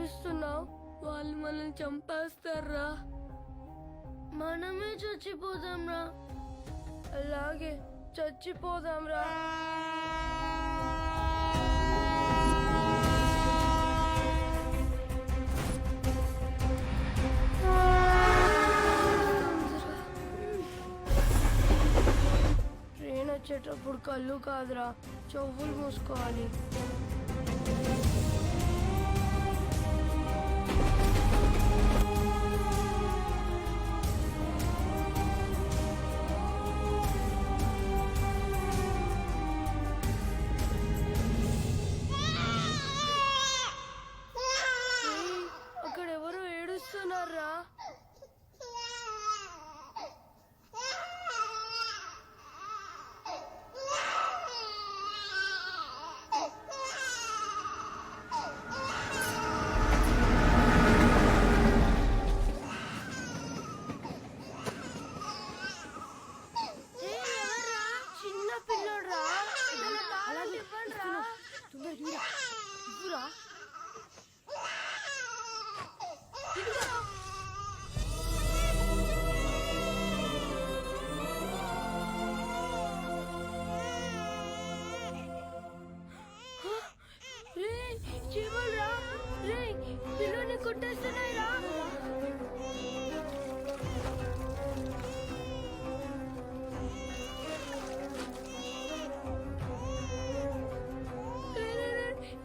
ఏడుస్తున్నావు? వాళ్ళు మనల్ని చంపేస్తారా? మనమే చచ్చిపోదాంరా. అలాగే చచ్చిపోదాంరా. ట్రైన్ వచ్చేటప్పుడు కళ్ళు కాదురా, చెవులు మూసుకోవాలి. అక్కడ ఎవరో ఏడుస్తున్నారా? చిన్న పిల్లడురా. చీమలురా, రే పిల్లని కొట్టేస్తున్నాయిరా.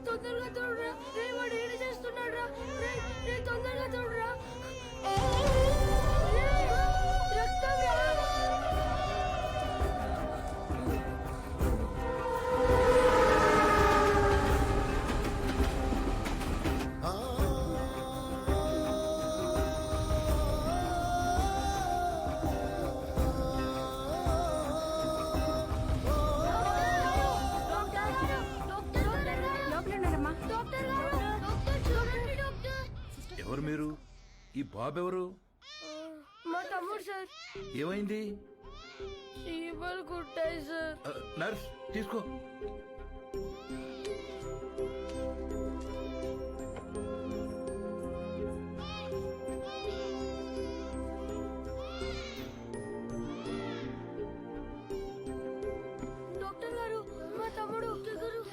తొందరగా తోడురా, రే వాడు ఏడు చేస్తున్నాడు రా. రే తొందరగా తోడురా. రక్తం రా. ఎవరు మీరు? ఈ బాబు ఎవరు? మా తమ్ముడు సార్. ఏమైంది? చీమలు కుట్టాయి సార్. నర్స్ తీసుకో. డాక్టర్ గారు, మా తమ్ముడు.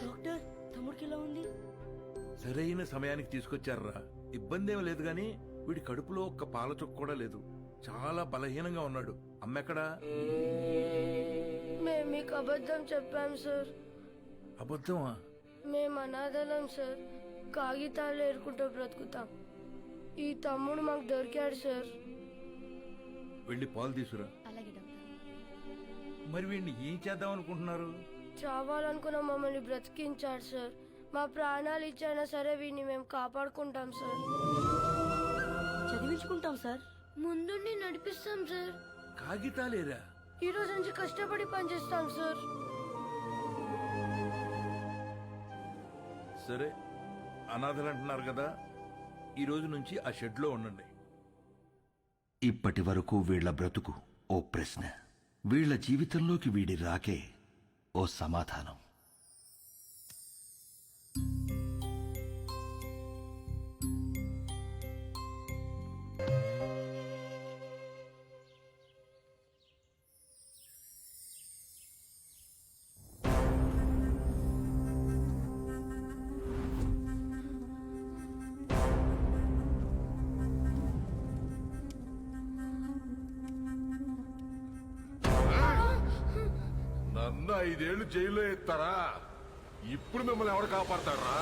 డాక్టర్, తమ్ముడికి ఎలా ఉంది? సరైన సమయానికి తీసుకొచ్చారా? ఇబ్బంది ఏం లేదు గాని వీడి కడుపులో ఒక్క పాల చుక్క కూడా లేదు. చాలా బలహీనంగా ఉన్నాడు. అమ్మెక్కడా? మేము మీకు అబద్ధం చెప్పాం సార్. అబద్ధమా? మేము అనాథలం సార్. కాగితాలు ఏరుకుంటూ బ్రతుకుతాం. ఈ తమ్ముడు మాకు దొరికాడు సార్. వెళ్ళి పాలు తీసుకురా. మరి వీడిని ఏం చేద్దాం అనుకుంటున్నారు? చావాలనుకున్న మమ్మల్ని బ్రతికించాడు సార్. మా ప్రాణాలు ఇచ్చైనా సరే వీడిని మేము కాపాడుకుంటాం సార్. చదివించుకుంటాం సార్. ముందుండి నడిపిస్తాం సార్. కాగితాలేరా? ఈ రోజు నుంచి కష్టపడి పనిచేస్తాం సార్. సరే, అనాథలు అంటున్నారు కదా, ఈ రోజు నుంచి ఆ షెడ్లో ఉండండి. ఇప్పటి వరకు వీళ్ల బ్రతుకు ఓ ప్రశ్న, వీళ్ల జీవితంలోకి వీడి రాకే ఓ సమాధానం. నన్ను 5 ఏళ్లు జైల్లో ఎత్తారా? ఇప్పుడు మిమ్మల్ని ఎవరు కాపాడతారా?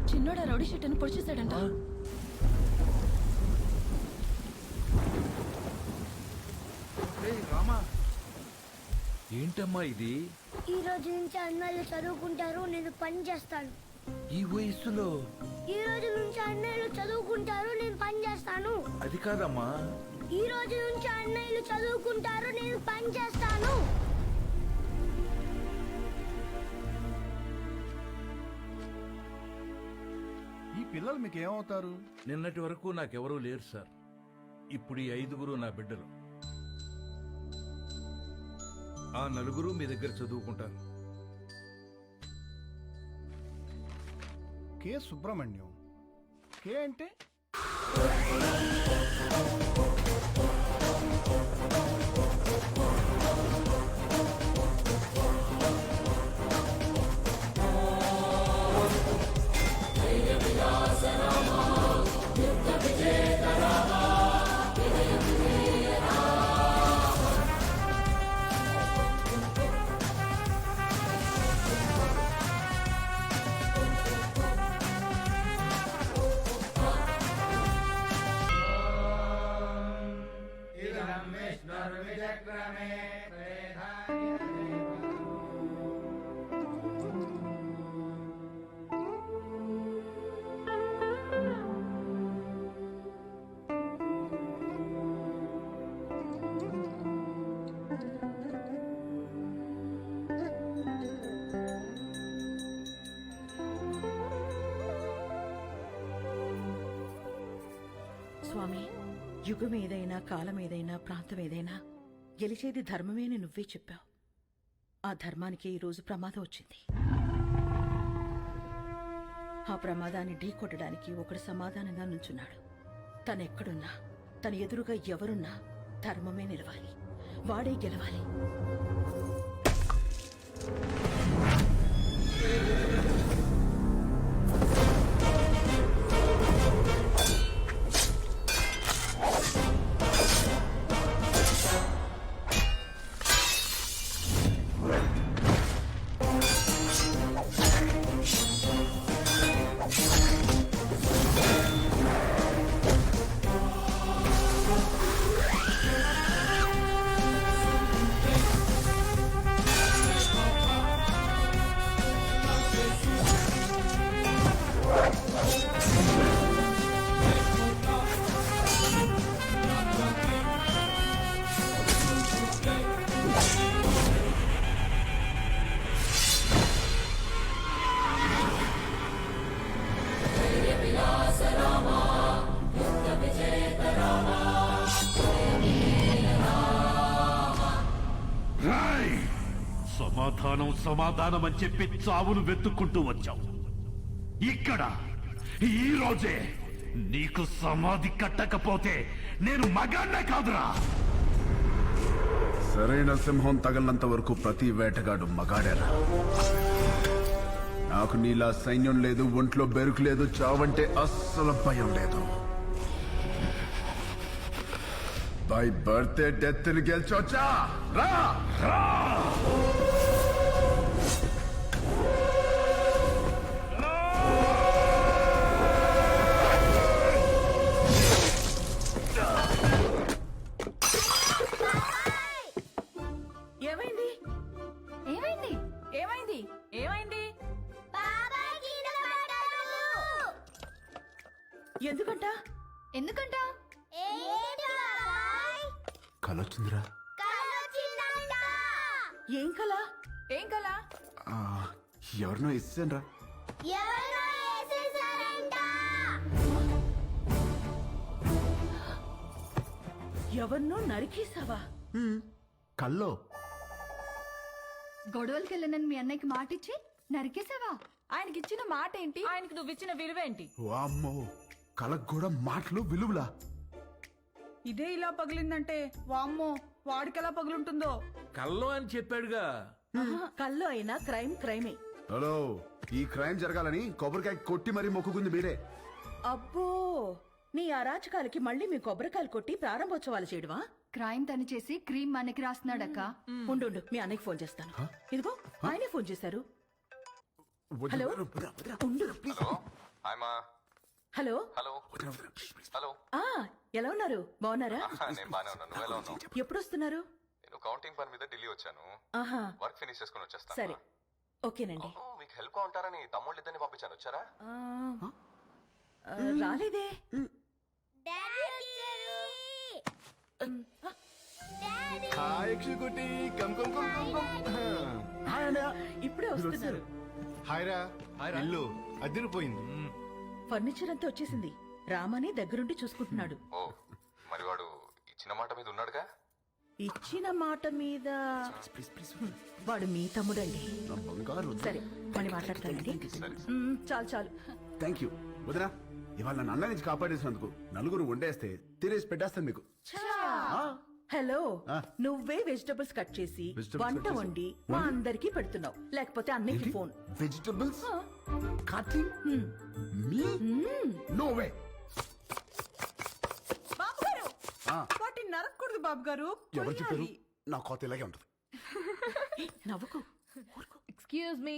చిన్నోడా రౌడీ షీట్ అని పొడిచేశాడంట. రామా, ఏంటమ్మా ఇది? ఈ రోజు నుంచి అన్నయ్యలు చదువుకుంటారు, నేను పని చేస్తాను. ఈ వయస్సులో? ఈ రోజు నుంచి అన్నయ్యలు చదువుకుంటారు, నేను పని చేస్తాను. అది కాదమ్మా. ఈ రోజు నుంచి అన్నయ్యలు చదువుకుంటారు, నేను పని చేస్తాను. ఈ పిల్లలు మీకు ఏమవుతారు? నిన్నటి వరకు నాకెవరూ లేరు సార్. ఇప్పుడు ఈ 5గురు నా బిడ్డలు. ఆ 4 మీ దగ్గర చదువుకుంటారు. కె సుబ్రహ్మణ్యం. కే అంటే స్వామి, యుగం ఏదైనా, కాలం ఏదైనా, ప్రాంతం ఏదైనా గెలిచేది ధర్మమే అని నువ్వే చెప్పావు. ఆ ధర్మానికి ఈరోజు ప్రమాదం వచ్చింది. ఆ ప్రమాదాన్ని ఢీకొట్టడానికి ఒకడు సమాధానంగా నుంచున్నాడు. తనెక్కడున్నా, తన ఎదురుగా ఎవరున్నా ధర్మమే నిలవాలి, వాడే గెలవాలి. సమాధానం సమాధానం అని చెప్పి చావును వెతుక్కుంటూ వచ్చావు. ఇక్కడ ఈ రోజే నీకు సమాధి కట్టకపోతే నేను మగాన్నే కాదురా. సరైన సింహం తగలనంత వరకు ప్రతి వేటగాడు మగాడేరా. నాకు నీలా సైన్యం లేదు, ఒంట్లో బెరుకు లేదు, చావంటే అస్సలు భయం లేదు. బై బర్త్డే డెత్ ని గెలిచొచ్చా రా రా. ఏమైంది? ఏమైంది? ఏమైంది? ఏమైంది? ఎందుకంట? ఎందుకంట? కలొచ్చిందిరా. ఏం కల? ఏం కల? ఎవరినో ఇస్తానరా. ఎవరినో నరికేసావా? కల్లో గొడవలకెళ్ళనని మీ అన్నయ్యకి మాటిచ్చి నరికేసావా? ఆయనకిచ్చిన మాట ఏంటి? ఆయనకి నువ్విచ్చిన విలువేంటి? వామ్మో, కలకు కూడా మాటలు విలువలా. ఇదే ఇలా పగిలిందంటే వామ్మో, వాడికెలా పగులుంటుందో. కల్లో అని చెప్పాడుగా. కల్లో అయినా క్రైమ్ క్రైమే. హలో, ఈ క్రైమ్ జరగాలని కొబ్బరికాయ కొట్టి మరీ మొక్కుకుంది మీరే. అబ్బో, నీ అరాచకాలకి మళ్ళీ మీ కొబ్బరికాయలు కొట్టి ప్రారంభోత్సవాలు చేయడమా? క్రైమ్ తను చేసి క్రీమ్ మనకి రాస్తున్నాడక్క. ఉండు, మీ అన్నయ్యకి ఫోన్ చేస్తాను. ఇదిగో ఆయనే ఫోన్ చేశారు. హలో, ఉండు ప్లీజ్. హలో హలో హలో ఆ, ఎలా ఉన్నారు? బాగున్నారా? నేను బానే ఉన్నాను. నువ్వు ఎలా ఉన్నావు? ఎప్పుడు వస్తున్నారు? నేను కౌంటింగ్ పని మీద ఢిల్లీ వచ్చాను. ఆహా వర్క్ ఫినిష్ చేసుకుని వచ్చేస్తాను. సరే ఓకేనండి. అవును, మీకు హెల్ప్ గా ఉంటారని తమ్ముళ్ళు ఇద్దరిని పంపించాను. వచ్చారా? రాలేదే. హాయ్ యక్షుకుటి come come come come come. Hi అన్నయ్య. ఇప్పుడే వస్తున్నారు. హాయ్ రా. ఇల్లు అదిరిపోయింది. ఫర్నిచర్ అంతా వచ్చేసింది. రామని దగ్గరుండి చూసుకుంటున్నాడు. ఓ, మరి వాడు ఇచ్చిన మాట మీద ఉన్నాడుగా? ఇచ్చిన మాట మీద వాడు మీ తమ్ముడండి. సరే మళ్ళీ మాట్లాడతానండి. చాలు చాలు. థ్యాంక్ యూ వదినా. ఇవాళ నన్ను అన్న నుంచి కాపాడేసినందుకు నలుగురు వండేస్తే తినేసి పెట్టేస్తాను మీకు. హలో ఆ. నువ్వే వెజిటబుల్స్ కట్ చేసి Vegetables వంట cut చేసి? వండి మా అందరికి పెడుతున్నావు. లేకపోతే అన్నికి ఫోన్. వెజిటబుల్స్ కటింగ్ మీ నో వే. వాటిని నరకూడదు బాబు గారు. ఎవరు చెప్పారు? నా కోత ఇలాగే ఉంటుంది. నవ్వుకు. Excuse me.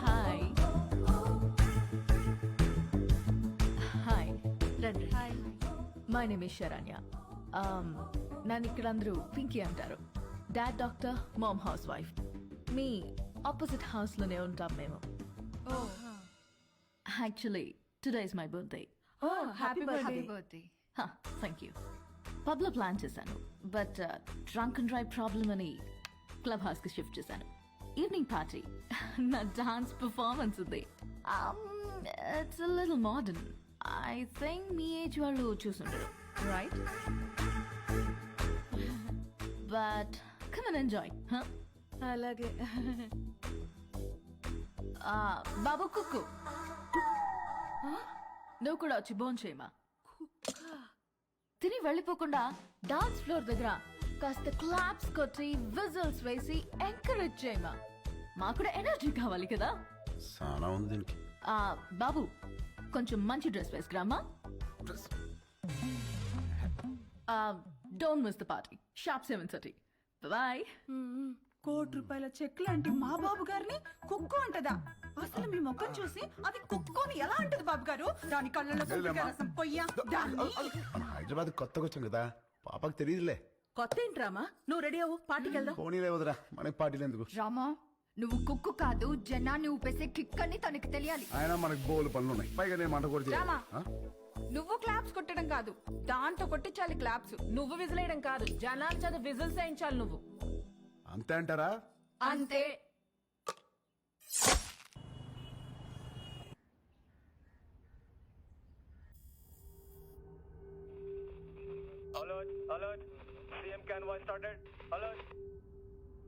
హాయ్ హాయ్ రండి. Hi my name is Saranya. నన్ను ఇక్కడ అందరూ పింకీ అంటారు. Dad doctor, mom house wife. మీ ఆపోజిట్ హౌస్లోనే ఉంటాం మేము. Actually today is my birthday. Happy happy birthday. Birthday. Thank you. పబ్లో ప్లాన్ చేశాను but drunk and drive problem అని క్లబ్ హౌస్కి షిఫ్ట్ చేశాను. ఈవినింగ్ పార్టీ నా డాన్స్ పర్ఫార్మెన్స్ ఉంది. It's a little modern. I think మీ ఏజ్ వాళ్ళు చూసుంటారు right? But come and enjoy. అలాగే. బాబు కుక్కు నువ్వు కూడా వచ్చి బోన్ చేయమా. తిని వెళ్ళిపోకుండా డాన్స్ ఫ్లోర్ దగ్గర కాస్త క్లాప్స్ కొట్టి విజిల్స్ వేసి ఎంకరేజ్ చేయమా. మాకు కూడా ఎనర్జీ కావాలి కదా. చాలా ఉంది దీనికి. బాబు కొంచెం మంచి డ్రెస్ వేసుకురామా. Don't miss the party. Sharp 7:30. Bye. ₹1,00,00,000 cheque లాంటి మా బాబు గారిని కుక్కు అంటదా? అసలు మీ ముఖం చూసి అది కుక్కుని ఎలా అంటది బాబు గారు? దాని కళ్ళలో కుక్కగా రసం పొయ్యా దాన్ని. మన హైదరాబాద్ కొత్తగా వచ్చాం కదా, పాపకు తెలియదులే. కొత్త ఏంట్రామా? నువ్వు రెడీ అవ్వు, పార్టీకి వెళ్దాం. పోనీలే వదిరా, మనకి పార్టీలు ఎందుకు? రామా, నువ్వు కుక్కు కాదు, జనాన్ని ఊపేసే కిక్ అని తనకి తెలియాలి. ఆయన మనకి బోలు పనులు ఉన్నాయి, పైగా నేను మంట కూడా రామా. చేయాలి. నువ్వు క్లాప్స్ కొట్టడం కాదు, దాంతో కొట్టించాలి క్లాప్స్. నువ్వు విజిలేయడం కాదు, జనాల చేత విజిల్స్ వేయించాలి నువ్వు. అంతే అంటారా? అంతే.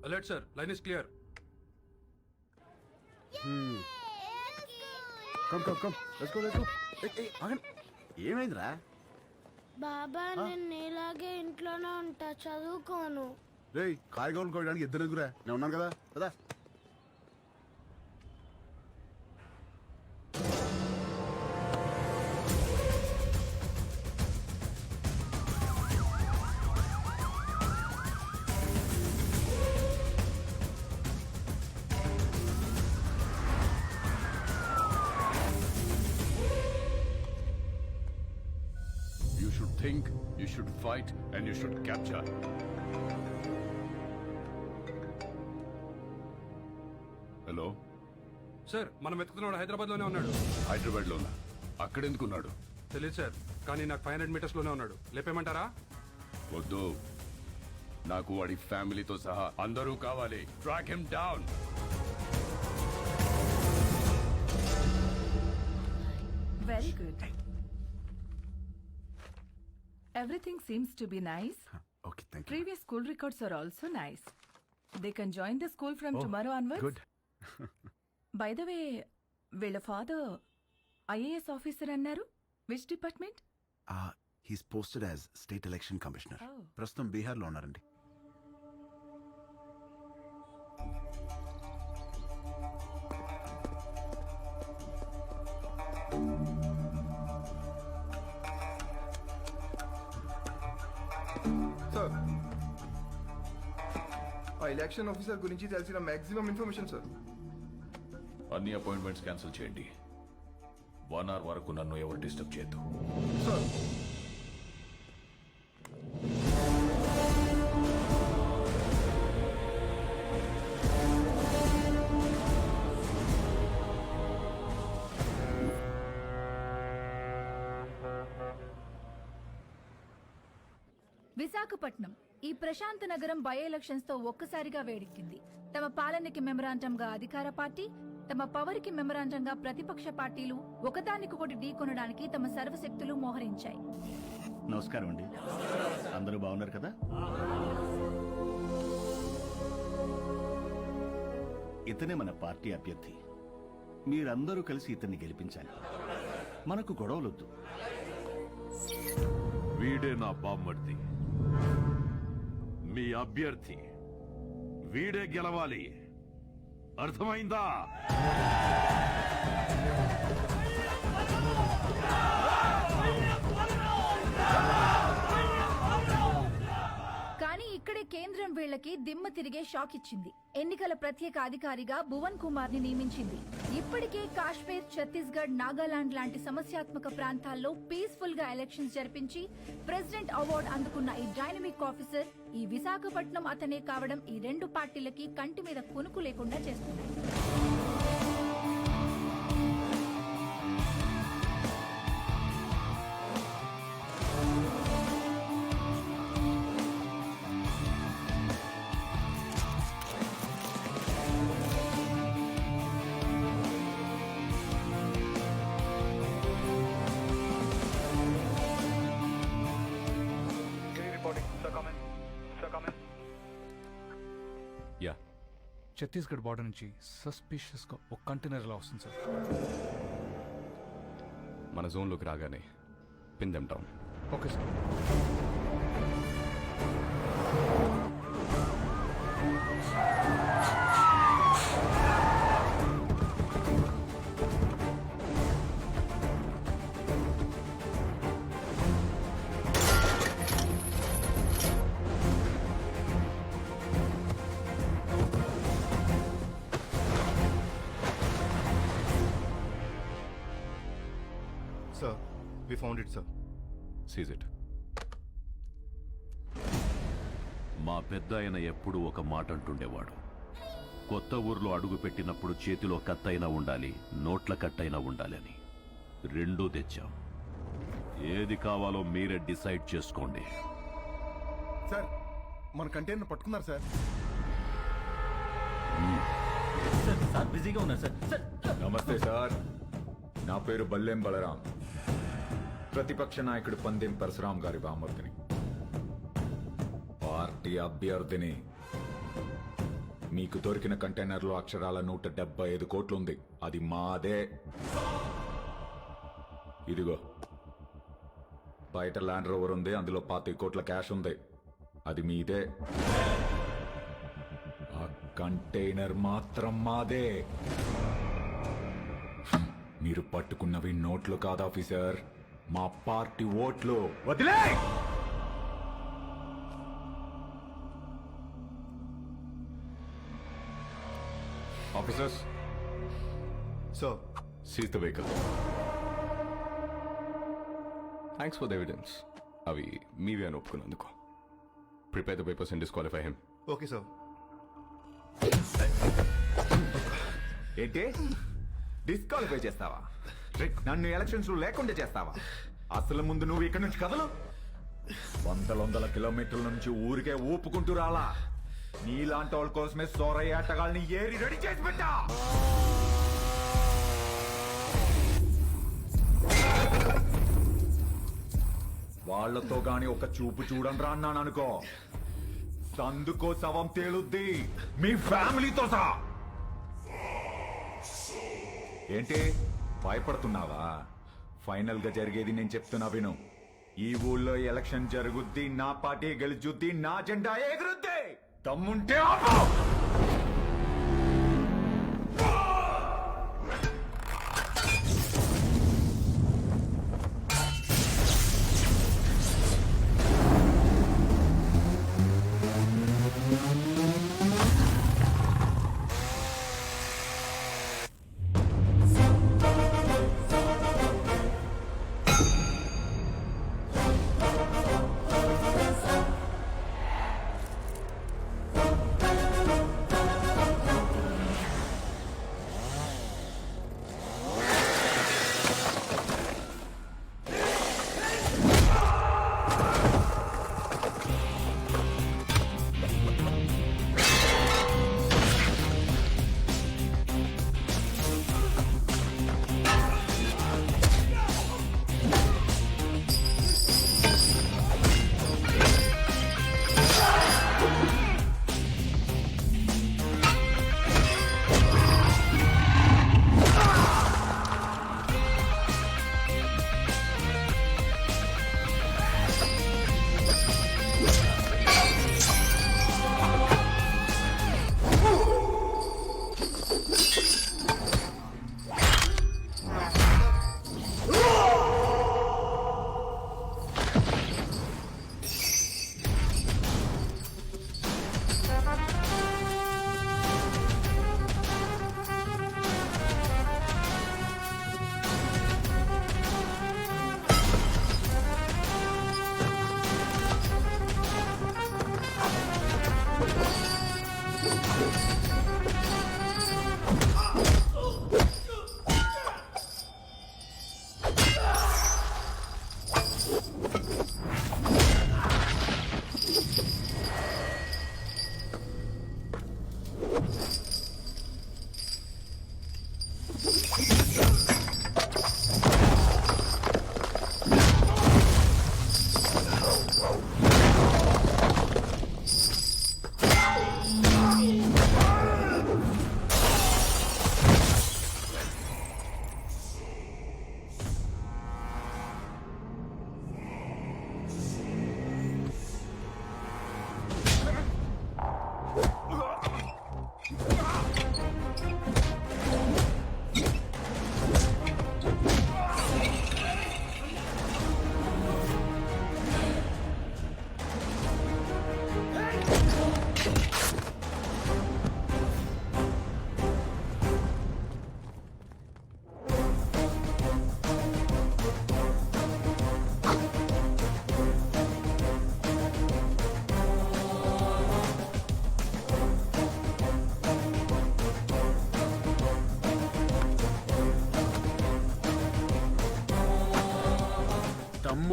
Alert sir, line is clear. Come come come, let's go let's go. ఆగండి, ఏమైందిరా? బాబా నేను ఇలాగే ఇంట్లోనే ఉంటా, చదువుకోను. రేయ్, కాయగూరలు కోయడానికి ఇద్దరు ఎదురా, నేను ఉన్నాను కదా కదా. You should think, you should fight, and you should capture. Hello sir, మనం వెతుకుతున్నాడు హైదరాబాద్ లోనే ఉన్నాడు. హైదరాబాద్ లోనా? అక్కడెందుకున్నాడు? తెలియదు సార్, కానీ నాకు 500 మీటర్స్ లోనే ఉన్నాడు. లేపేమంటారా? వద్దు, నాకు వాడి ఫ్యామిలీతో సహా అందరూ కావాలి. Track him down. Very good. Everything seems to be nice. Okay, thank you. Previous school records are also nice. They can join the school from tomorrow onwards. Good. By the way, వీళ్ళ father IAS officer అన్నారు. Which department? He's posted as state election commissioner. Oh. ప్రస్తుతం బీహార్లో ఉన్నారండి. Sir ఆ election officer గురించి తెలిసిన maximum information sir. అన్ని appointments cancel చేయండి. 1 hour వరకు నన్ను ఎవరు డిస్టర్బ్ చేయొద్దు. సార్ విశాఖపట్నం ఈ ప్రశాంత నగరం బై ఎలక్షన్స్ తో ఒక్కసారిగా వేడెక్కింది. తమ పాలనకి మెమరాండంగా అధికార పార్టీ, తమ పవర్ కి మెమరాండంగా ప్రతిపక్ష పార్టీలు ఒకదానికొకటి ఢీకొనడానికి తమ సర్వశక్తులు మోహరించాయి. నమస్కారం అండి, అందరూ బాగున్నారు కదా? ఇతనే మన పార్టీ అభ్యర్థి. మీరందరూ కలిసి ఇతన్ని గెలిపించాలి. మనకు గొడవలొద్దు. వీడే నా బామ్మర్ది, మీ అభ్యర్థి. వీడే గెలవాలి, అర్థమైందా? కానీ ఇక్కడే కేంద్రం వీళ్లకి దిమ్మ తిరిగే షాక్ ఇచ్చింది. ఎన్నికల ప్రత్యేక అధికారిగా భువన్ కుమార్ ని నియమించింది. ఇప్పటికే కాశ్మీర్, ఛత్తీస్గఢ్, నాగాలాండ్ లాంటి సమస్యాత్మక ప్రాంతాల్లో పీస్ఫుల్ గా ఎలక్షన్స్ జరిపించి ప్రెసిడెంట్ అవార్డు అందుకున్న ఈ డైనమిక్ ఆఫీసర్ ఈ విశాఖపట్నం అతనే కావడం ఈ రెండు పార్టీలకి కంటి మీద కునుకు లేకుండా చేస్తుంది. యా, ఛత్తీస్గఢ్ బార్డర్ నుంచి సస్పిషియస్ గా ఒక కంటైనర్ ఇలా వస్తుంది సార్. మన జోన్లోకి రాగానే pin them down. Okay sir. Sir we found it sir. Seize it. మా పెద్ద ఆయన ఎప్పుడూ ఒక మాట అంటుండేవాడు, కొత్త ఊర్లో అడుగు పెట్టినప్పుడు చేతిలో కత్తైనా ఉండాలి, నోట్ల కట్టైనా ఉండాలి అని. రెండూ తెచ్చాం. ఏది కావాలో మీరే డిసైడ్ చేసుకోండి. సార్ మన కంటైనర్ పట్టుకున్నారు సార్. సార్ బిజీగా ఉన్నారు సార్. నమస్తే సార్, నా పేరు బల్లెం బలరాం, ప్రతిపక్ష నాయకుడు పందెం పరశురాం గారి బామర్దిని, పార్టీ అభ్యర్థిని. మీకు దొరికిన కంటైనర్లో అక్షరాల 175 కోట్లు ఉంది, అది మాదే. ఇదిగో బయట ల్యాండ్ రోవర్ ఉంది, అందులో 25 కోట్ల క్యాష్ ఉంది, అది మీదే. ఆ కంటైనర్ మాత్రం మాదే. మీరు పట్టుకున్నవి నోట్లు కాదు ఆఫీసర్, మా పార్టీ ఓట్లు. వదిలే! Officers, sir seize the vehicle. Thanks for the evidence. అవి మీవే అని ఒప్పుకున్నందుకు. Prepare the papers and disqualify him. Okay sir. ఏంటి డిస్క్వాలిఫై చేస్తావా? నన్ను ఎలక్షన్స్ లో లేకుండా చేస్తావా? అసలు ముందు నువ్వు ఇక్కడ నుంచి కదలు. వందల కిలోమీటర్ల నుంచి ఊరికే ఊపుకుంటూ రాలా. నీలాంటి వాళ్ళ కోసమే సోరయ్య ఆటగాళ్ళని ఏరి రెడీ చేసి పెట్టా. వాళ్లతో గాని ఒక చూపు చూడండి రా అన్నాను అనుకో, సందుకో శవం తేలుద్ది, మీ ఫ్యామిలీతో సహా. ఏంటి భయపడుతున్నావా? ఫైనల్ గా జరిగేది నేను చెప్తున్నా విను. ఈ ఊళ్ళో ఎలక్షన్ జరుగుద్ది, నా పార్టీ గెలుచుద్ది, నా జెండా ఎగురుద్ది. దమ్ముంటే ఆపు.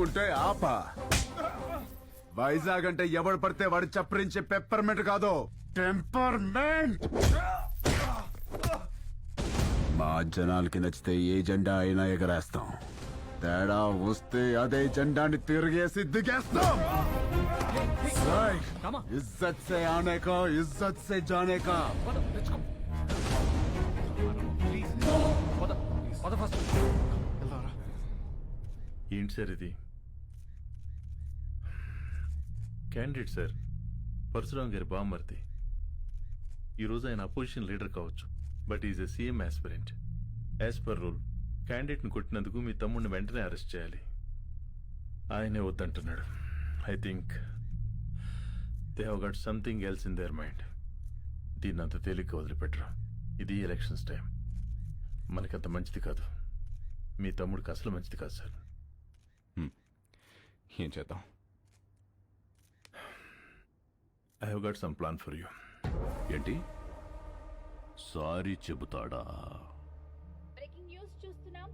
దమ్ముంటే ఆపా. వైజాగ్ అంటే ఎవడు పడితే వాడు చప్పరించే పెప్పర్మెంట్ కాదు, టెంపర్మెంట్. మా జనాలకి నచ్చితే ఏ జెండా అయినా ఎగరేస్తాం. తేడా వస్తే అదే జెండాని తిరిగేసి దిగేస్తాం. ఇజ్జత్ సే ఆనే కా, ఇజ్జత్ సే జానే కా. ఏంటి సార్ ఇది? క్యాండిడేట్ సార్, పరశురాం గారి బామ్మర్ది. ఈరోజు ఆయన అపోజిషన్ లీడర్ కావచ్చు, but is a CM aspirant. As per rule క్యాండిడేట్ని కొట్టినందుకు మీ తమ్ముడిని వెంటనే అరెస్ట్ చేయాలి. ఆయనే వద్దంటున్నాడు. I think they have got something else in their mind. దీన్ని అంత తేలిగ్గా వదిలిపెట్టరు. ఇది ఎలక్షన్స్ టైం, మనకంత మంచిది కాదు. మీ తమ్ముడికి అసలు మంచిది కాదు సార్. ఏం చేద్దాం? I have got some plan for you. ఏంటి? సారీ చెబుతాడా? బ్రేకింగ్ న్యూస్ చూస్తున్నాం.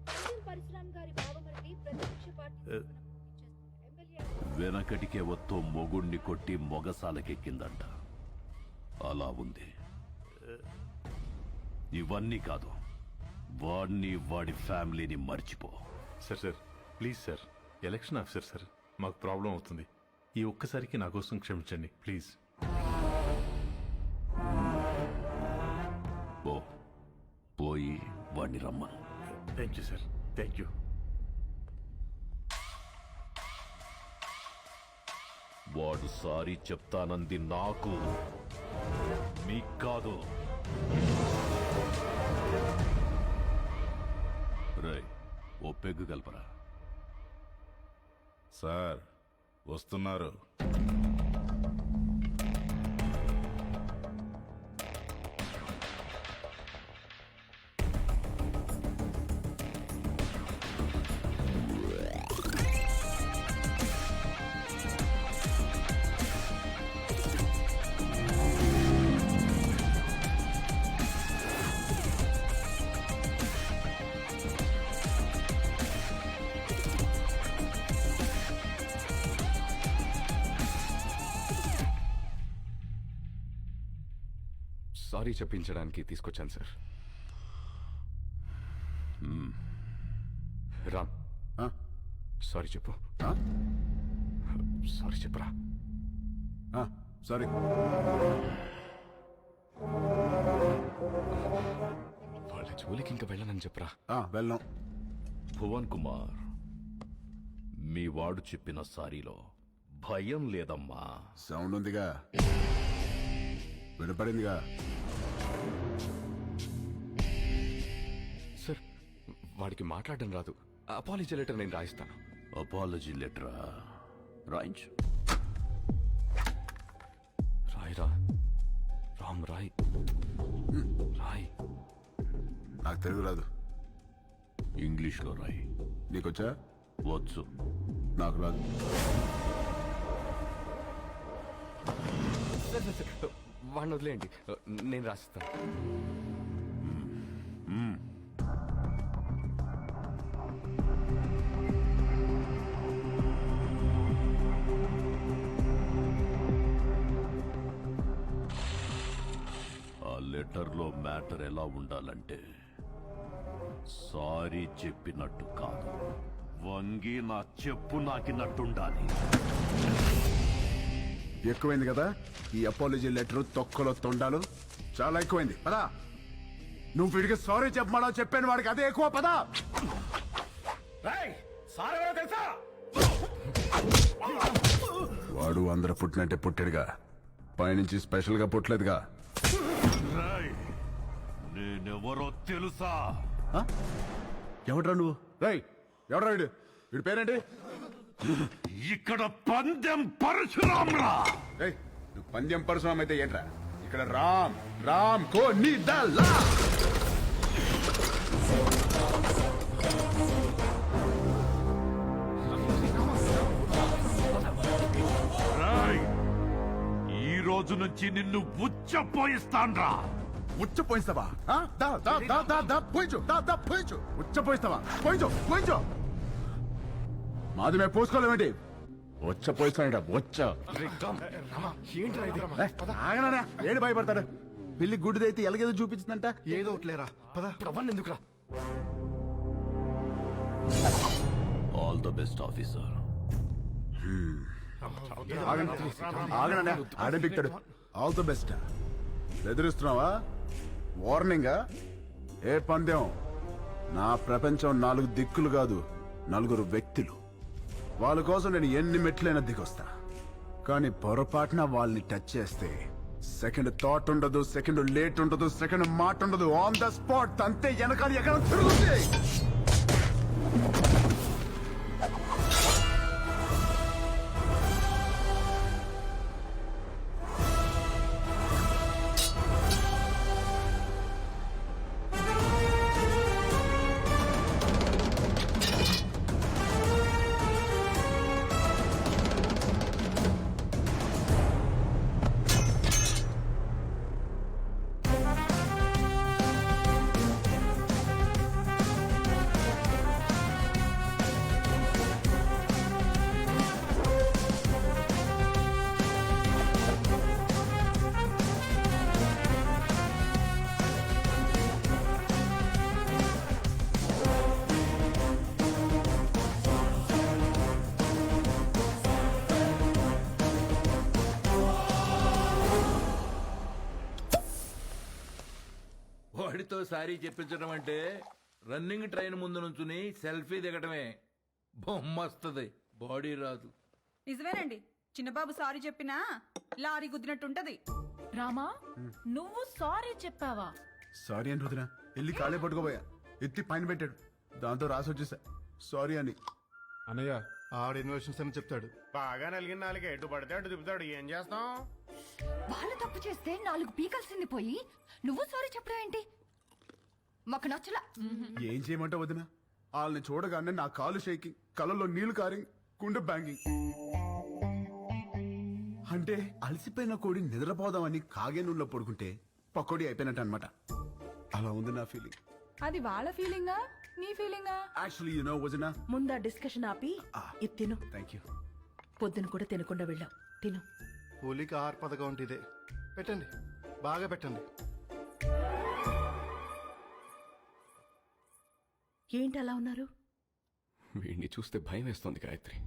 పరశురాం గారి బావమరిది ప్రతిపక్ష పార్టీ ఎమ్మెల్యే వెనకటికే వత్తో మొగుణ్ణి కొట్టి మొగసాలకెక్కిందంట. అలా ఉంది. ఇవన్నీ కాదు, వాడిని వాడి ఫ్యామిలీని మర్చిపో. Sir please sir, election officer sir, మాకు ప్రాబ్లం అవుతుంది. ఈ ఒక్కసారికి నా కోసం క్షమించండి ప్లీజ్. పోయి వాడిని రమ్మను. Thank you sir, thank you. వాడు సారీ చెప్తానంది నాకు, మీకు కాదు. రేయ్, ఓ పెగ్గు కలపరా. సార్ వస్తున్నారు. సారీ చెప్పించడానికి తీసుకొచ్చాను సార్. రామ్, సారీ చెప్పు. సారీ చెప్పురా. సారీ. వాళ్ళ జోలికి ఇంకా వెళ్ళనని చెప్పురా. వెళ్ళాం. భువన్ కుమార్, మీ వాడు చెప్పిన సారీలో భయం లేదమ్మా. సౌండ్ ఉందిగా, వినపడిందిగా. సార్, వాడికి మాట్లాడడం రాదు. అపాలజీ లెటర్ నేను రాయిస్తాను. అపాలజీ లెటరా? రాయించు. రాయిరా. రామ్ రాయ్. రాయ్. నాకు తెలుగు రాదు. ఇంగ్లీష్లో రాయి. నీకొచ్చా? వచ్చు. నాకు రాదు. వాడిని వదిలేయండి, నేను రాసిస్తాను. ఆ లెటర్లో మ్యాటర్ ఎలా ఉండాలంటే, సారీ చెప్పినట్టు కాదు, వంగి నా చెప్పు నాకినట్టుండాలి. ఎక్కువైంది కదా ఈ అపాలజీ లెటర్, తొక్కలో తొండాలు. చాలా ఎక్కువైంది. పదా, నువ్వు వీడికి సారీ చెప్పమా చెప్పాను, వాడికి అదే ఎక్కువ. పదా. వాడు అందరూ పుట్టినట్టే పుట్టాడుగా, పైనుంచి స్పెషల్ గా పుట్టలేదుగా. నేనెవరో తెలుసా? ఎవడ్రా నువ్వు? రేయ్, ఎవడ్రా వీడు? వీడి పేరేంటి? ఇక్కడ పందెం పరశురామ్రా. నువ్వు పందెం పరశురామ్ అయితే ఏంట్రా? ఇక్కడ రామ్ రామ్ కో నీ దల్లా. ఈ రోజు నుంచి నిన్ను ఉచ్చపోయిస్తాన్రా. ఉచ్చపోయిస్తావా? పోయించు. ఉచ్చపోయిస్తావా? పోయించు. మాది మేము పోసుకోలేమేంటి వచ్చ పోయిస్తాడ వచ్చ ఆగనా ఏడు భయపడతాడు పిల్లి గుడ్డిదైతే ఎలాగేదో చూపించిందంట ఏదో ఒకట్లేరా పద ప్రవన్ ఎందుకురా ఆల్ ద బెస్ట్ ఆఫీసర్. ఆగనా ఆడే పిక్తాడు ఆల్ ద బెస్ట్ బెదిరిస్తున్నావా వార్నింగా ఏ పందెం నా ప్రపంచం 4 దిక్కులు కాదు 4 వ్యక్తులు వాళ్ళ కోసం నేను ఎన్ని మెట్లైనా దిగొస్తా కానీ పొరపాటున వాళ్ళని టచ్ చేస్తే సెకండ్ థాట్ ఉండదు సెకండ్ లేట్ ఉండదు సెకండ్ మాట ఉండదు ఆన్ ద స్పాట్ అంతే వెనకాల ఎక్కడ తిరుగుతుంది వాడితో సారీ చెప్పించడం అంటే రన్నింగ్ ట్రైన్ ముందు నుంచుని సెల్ఫీ దిగటమే. బొమ్మస్తుంది, బాడీ రాదు. నిజమేనండి, చిన్నబాబు సారీ చెప్పినా లారీ గుద్దినట్టుంటది. రామా, నువ్వు సారీ చెప్పావా? సారీ అని రుదినా వెళ్ళి కాళ్ళే పట్టుకోబోయా ఎత్తి పైన పెట్టాడు దాంతో రాసి వచ్చేసా సారీ అని. అన్నయ్య ఆవిడ ఇన్వెషన్స్ అని చెప్తాడు. బాగా నలిగిన నాలుగు ఎటు పడితే అటు తిప్పుతాడు. ఏం చేస్తాం? వాళ్ళు తప్పు చేస్తే 4 పీకల్సింది పోయి నువ్వు సారీ చెప్పడం ఏంటి? మాకు నచ్చలా. ఏం చేయమంటావు వదినా? వాళ్ళని చూడగానే నా కాలు షేకింగ్, కళ్ళల్లో నీళ్లు కారింగ్, గుండె బ్యాంగింగ్. అంటే అలసిపోయిన కోడి నిద్రపోదామని కాగే నూనెలో పడుకుంటే పకోడీ అయిపోయినట్టు అనమాట. అలా ఉంది నా ఫీలింగ్. అది వాళ్ళ ఫీలింగా నీ ఫీలింగా? యాక్చువల్లీ యు నో వదినా, ముందా డిస్కషన్ ఆపి ఇది తిను. Thank you. పొద్దున కూడా తినకుండా వెళ్ళావు, తిను. హోలీకి ఆహార పథకం అంటే ఇదే. పెట్టండి, బాగా పెట్టండి. ఏంటి అలా ఉన్నారు? వీడిని చూస్తే భయం వేస్తోంది గాయత్రి.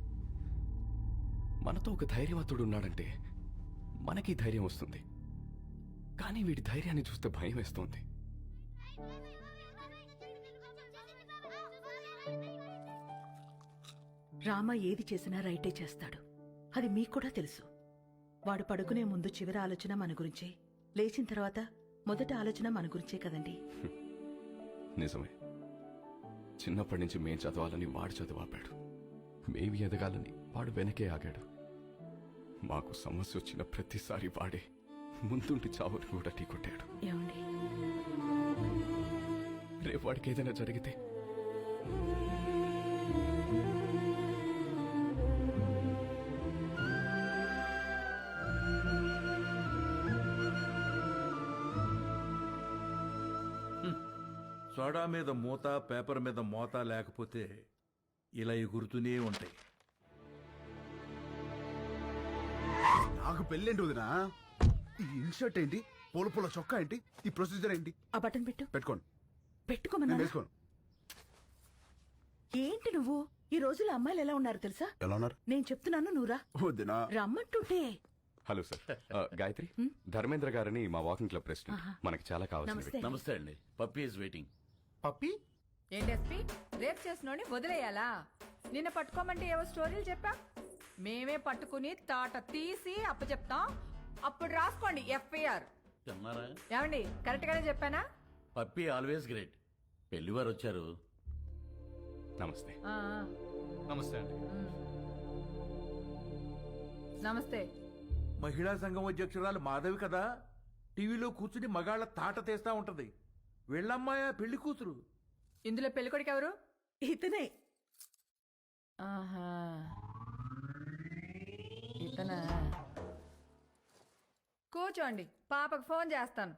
మనతో ఒక ధైర్యవంతుడు ఉన్నాడంటే మనకి ధైర్యం వస్తుంది, కానీ వీడి ధైర్యాన్ని చూస్తే భయం వేస్తోంది. రామ ఏది చేసినా రైటే చేస్తాడు, అది మీకు కూడా తెలుసు. వాడు పడుకునే ముందు చివరి ఆలోచన మన గురించే, లేచిన తర్వాత మొదటి ఆలోచన మన గురించే కదండి. నిజమే, చిన్నప్పటి నుంచి మేం చదవాలని వాడు చదువాపాడు, మేమి ఎదగాలని వాడు వెనకే ఆగాడు. మాకు సమస్య వచ్చిన ప్రతిసారి వాడే ముందుండి చావుని కూడా ఢీకొట్టాడు. ఏమండి, రేపు వాడికి ఏదైనా జరిగితే సోడా మీద మూత, పేపర్ మీద మోత లేకపోతే ఇలా ఎగురుతూనే ఉంటాయి. నాకు పెళ్ళేంటి వదినా? ఈ ఇన్షర్ట్ ఏంటి, పూల పూల చొక్కా ఏంటి, ఈ ప్రొసీజర్ ఏంటి? ఆ బటన్ పెట్టు. పెట్టుకోండి. పెట్టుకోమన్నా. నేను వేసుకోను. ఏంటి నువ్వు? ఈ రోజుల్లో అమ్మాయిలు ఎలా ఉన్నారు తెలుసా? ఎలా ఉన్నారు? నేను చెప్తున్నాను, నువ్వురా. వదినా రమ్మంటుంటే. హలో సార్, గాయత్రి, ధర్మేంద్ర గారని మా వాకింగ్ క్లబ్ ప్రెసిడెంట్. మనకి చాలా కావాల్సింది. నమస్తే. నమస్తే అండి. Puppy is waiting. పప్పి ఏంటెస్పి, రేప్ చేసినోని వదిలేయాలా? నిన్న పట్టుకోమంటే ఏవో స్టోరీలు చెప్పా, మేమే పట్టుకుని తాట తీసి అప్పచెప్తాం. అప్పుడు రాసుకోండి ఎఫ్ఐఆర్. ఏమండి, కరెక్ట్ గానే చెప్పానా? Puppy always great. పెళ్లివారు వచ్చారు. నమస్తే. ఆ, నమస్తే అండి. నమస్తే. మహిళా సంఘం అధ్యక్షురాలు మాధవి కదా, టీవీలో కూర్చుని మగాళ్ళ తాట తీస్తా ఉంటది. వీళ్ళమ్మాయ పెళ్లి కూతురు. ఇందులో పెళ్ళికొడుకు ఎవరు? ఇతనే. ఆహా, ఇతనా? కూర్చోండి, పాపకు ఫోన్ చేస్తాను.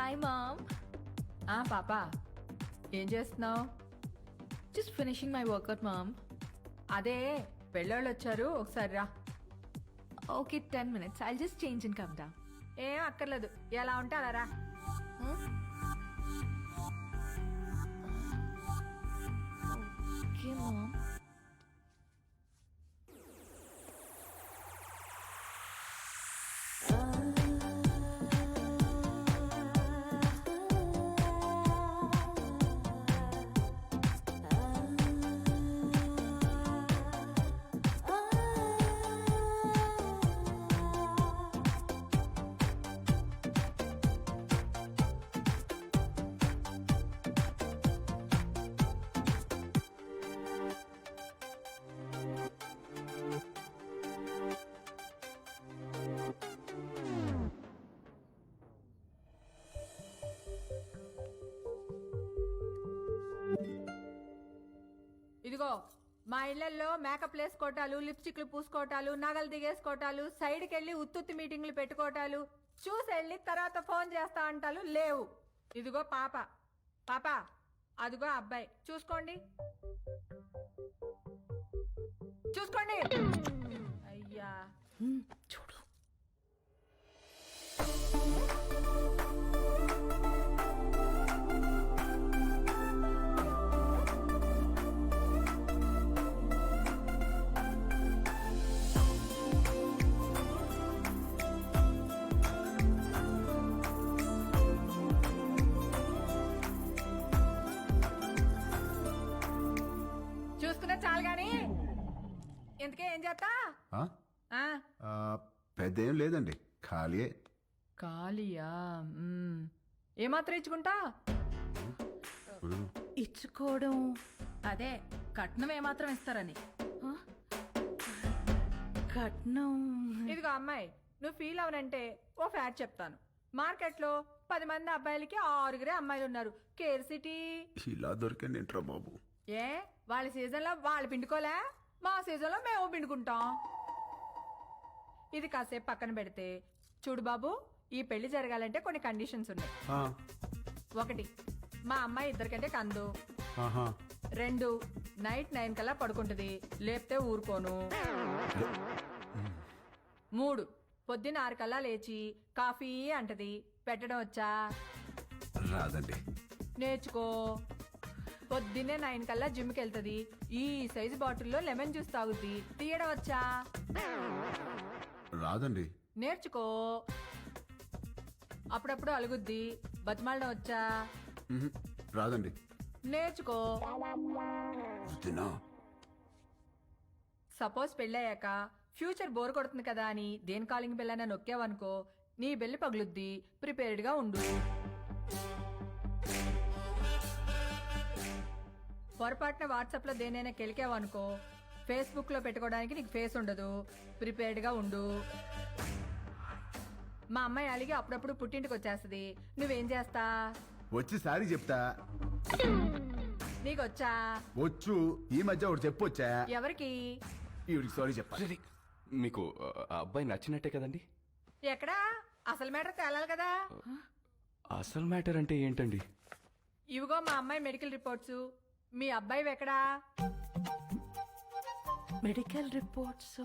Hi mom. పాపా ఏం చేస్తున్నావు? Just finishing my workout mom. అదే పెళ్ళోళ్ళు వచ్చారు, ఒకసారి రా. Okay 10 minutes. I'll just change and come down. ఏం అక్కర్లేదు, ఎలా ఉంటే అలా రా. Okay, mom. ఇదిగో మా ఇళ్లలో మేకప్ వేసుకోవటాలు, లిప్స్టిక్లు పూసుకోవటాలు, నగలు దిగేసుకోవటాలు, సైడ్కి వెళ్ళి ఉత్తుత్తి మీటింగ్లు పెట్టుకోవటాలు, చూసి వెళ్ళి తర్వాత ఫోన్ చేస్తా అంటాలు లేవు. ఇదిగో పాప అదిగో అబ్బాయి, చూసుకోండి. అయ్యా చూడు. చూసుకున్నా చాలు గాని ఇంతకే ఏం చేస్తా? పెద్దేం లేదండి, ఖాళీయే. ఖాళీయా? ఏమాత్రం ఇచ్చుకుంటా? ఇచ్చుకోవడం అదే కట్నం ఏమాత్రం ఇస్తారని. కట్నం. ఇదిగో అమ్మాయి, నువ్వు ఫీల్ అవనంటే ఓ ఫ్యాట్ చెప్తాను. మార్కెట్లో 10 మంది అబ్బాయిలకి 6 అమ్మాయిలు ఉన్నారు. Care city. ఇలా దొరికండి ఏంట్రా బాబు? ఏ వాళ్ళ సీజన్లో వాళ్ళు పిండుకోలే, మా సీజన్లో మేము పిండుకుంటాం. ఇది కాసేపు పక్కన పెడితే చూడు బాబు, ఈ పెళ్లి జరగాలంటే కొన్ని కండిషన్స్ ఉన్నాయి. 1, మా అమ్మాయి 2 కంటే కందు. 2, నైట్ 9 కల్లా పడుకుంటుంది, లేపితే ఊరుకోను. 3, పొద్దున్న 6 కల్లా లేచి కాఫీ అంటది. పెట్టడం వచ్చా? రాదండి. నేర్చుకో. పొద్దున్నే 9 కల్లా జిమ్కి వెళ్తుంది. ఈ సైజు బాటిల్లో లెమన్ జ్యూస్ తాగుద్ది. తీయడం వచ్చా? రాదండి. నేర్చుకో. అప్పుడప్పుడు అలుగుద్ది. బతిమాలడం వచ్చా? రాదండి. నేర్చుకో. సపోజ్ పెళ్ళయ్యాక ఫ్యూచర్ బోర్ కొడుతుంది కదా అని దేని కాలింగ్ బెల్ అయినా నొక్కావనుకో, నీ బెల్లి పగులుద్ది. ప్రిపేర్డ్ గా ఉండు. పొరపాటున వాట్సాప్ లో దేనైనా కెలికావనుకో, ఫేస్బుక్ లో పెట్టుకోవడానికి నీకు ఫేస్ ఉండదు. ప్రిపేర్డ్ గా ఉండు. మా అమ్మాయి అలిగి అప్పుడప్పుడు పుట్టింటికి వచ్చేస్తుంది. నువ్వేం చేస్తా? వచ్చి సారీ చెప్తా. నీకొచ్చా? వచ్చు. ఈ మధ్య ఒకటి చెప్పొచ్చా? ఎవరికి? ఈవిడికి సారీ చెప్పాలి. మీకు ఆ అబ్బాయి నచ్చినట్టే కదండి? ఎక్కడా? అసలు మ్యాటర్ తేలాలి కదా. అసలు మ్యాటర్ అంటే ఏంటండి? ఇవిగో మా అమ్మాయి మెడికల్ రిపోర్ట్స్. మీ అబ్బాయి ఎక్కడా? మెడికల్ రిపోర్ట్స్,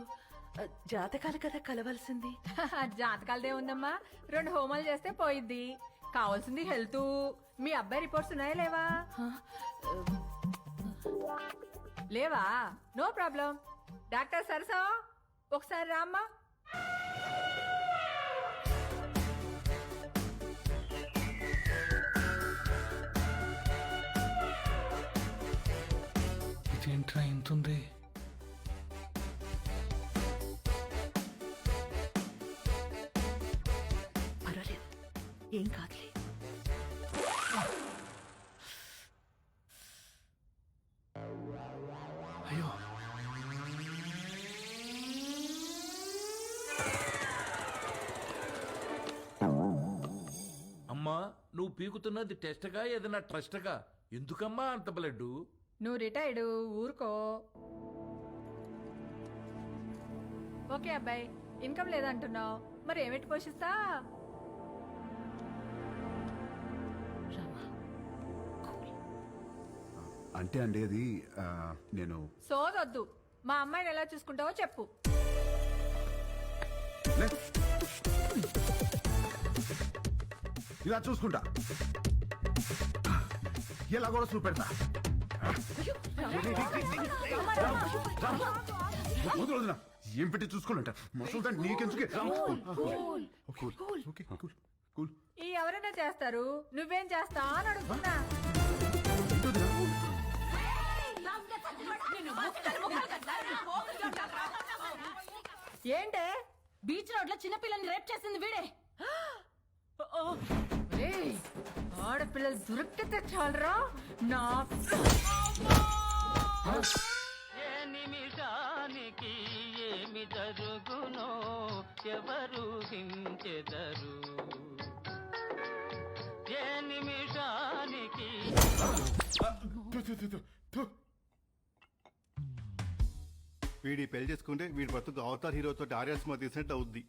జాతకాలు కదా కలవాల్సింది. జాతకాలదే ఉందమ్మా, 2 హోమాలు చేస్తే పోయిద్ది. కావాల్సింది హెల్త్. మీ అబ్బాయి రిపోర్ట్స్ ఉన్నాయా లేవా? లేవా? No problem. డాక్టర్ సరసా ఒకసారి రామ్మా. ఇదేంట్రా ఇంతుంది? పర్వాలేదు, ఏం కాదులే. అయ్యో, అమ్మా, నువ్వు పీకుతున్నది టెస్ట్గా ఏదైనా ట్రస్ట్గా? ఎందుకమ్మా అంత బ్లడ్? నువ్వు రిటైర్డ్, ఊరుకో. ఓకే అబ్బాయి, ఇన్కమ్ లేదంటున్నావు, మరి ఏమిటి పోషిస్తా? అంటే అండి అది నేను సోదొద్దు. మా అమ్మాయిని ఎలా చూసుకుంటావో చెప్పు. లే. ఇలా చూసుకుంటా, ఇలా కూడా చూపెడతా. వదిలు, వదిలు. ఏం పెట్టి చూసుకోవాలంట మసలు నీకెందుకే. Okay, cool. ఈ ఎవరైనా చేస్తారు, నువ్వేం చేస్తా అని అడుగుతున్నా. ఏంటే? బీచ్ రోడ్ లో చిన్నపిల్లని రేప్ చేసింది వీడే. ఏయ్, ఆడపిల్లలు దొరికితే చాలరా నా. ఏ నిమిషానికి ఏమి జరుగునో ఎవరు హించెదరు. ఏ నిమిషానికి వీడి పెళ్లి చేసుకుంటే వీడి బతుకు అవతార్ హీరోతో ఆర్యా సినిమా తీసినట్టు అవుద్ది.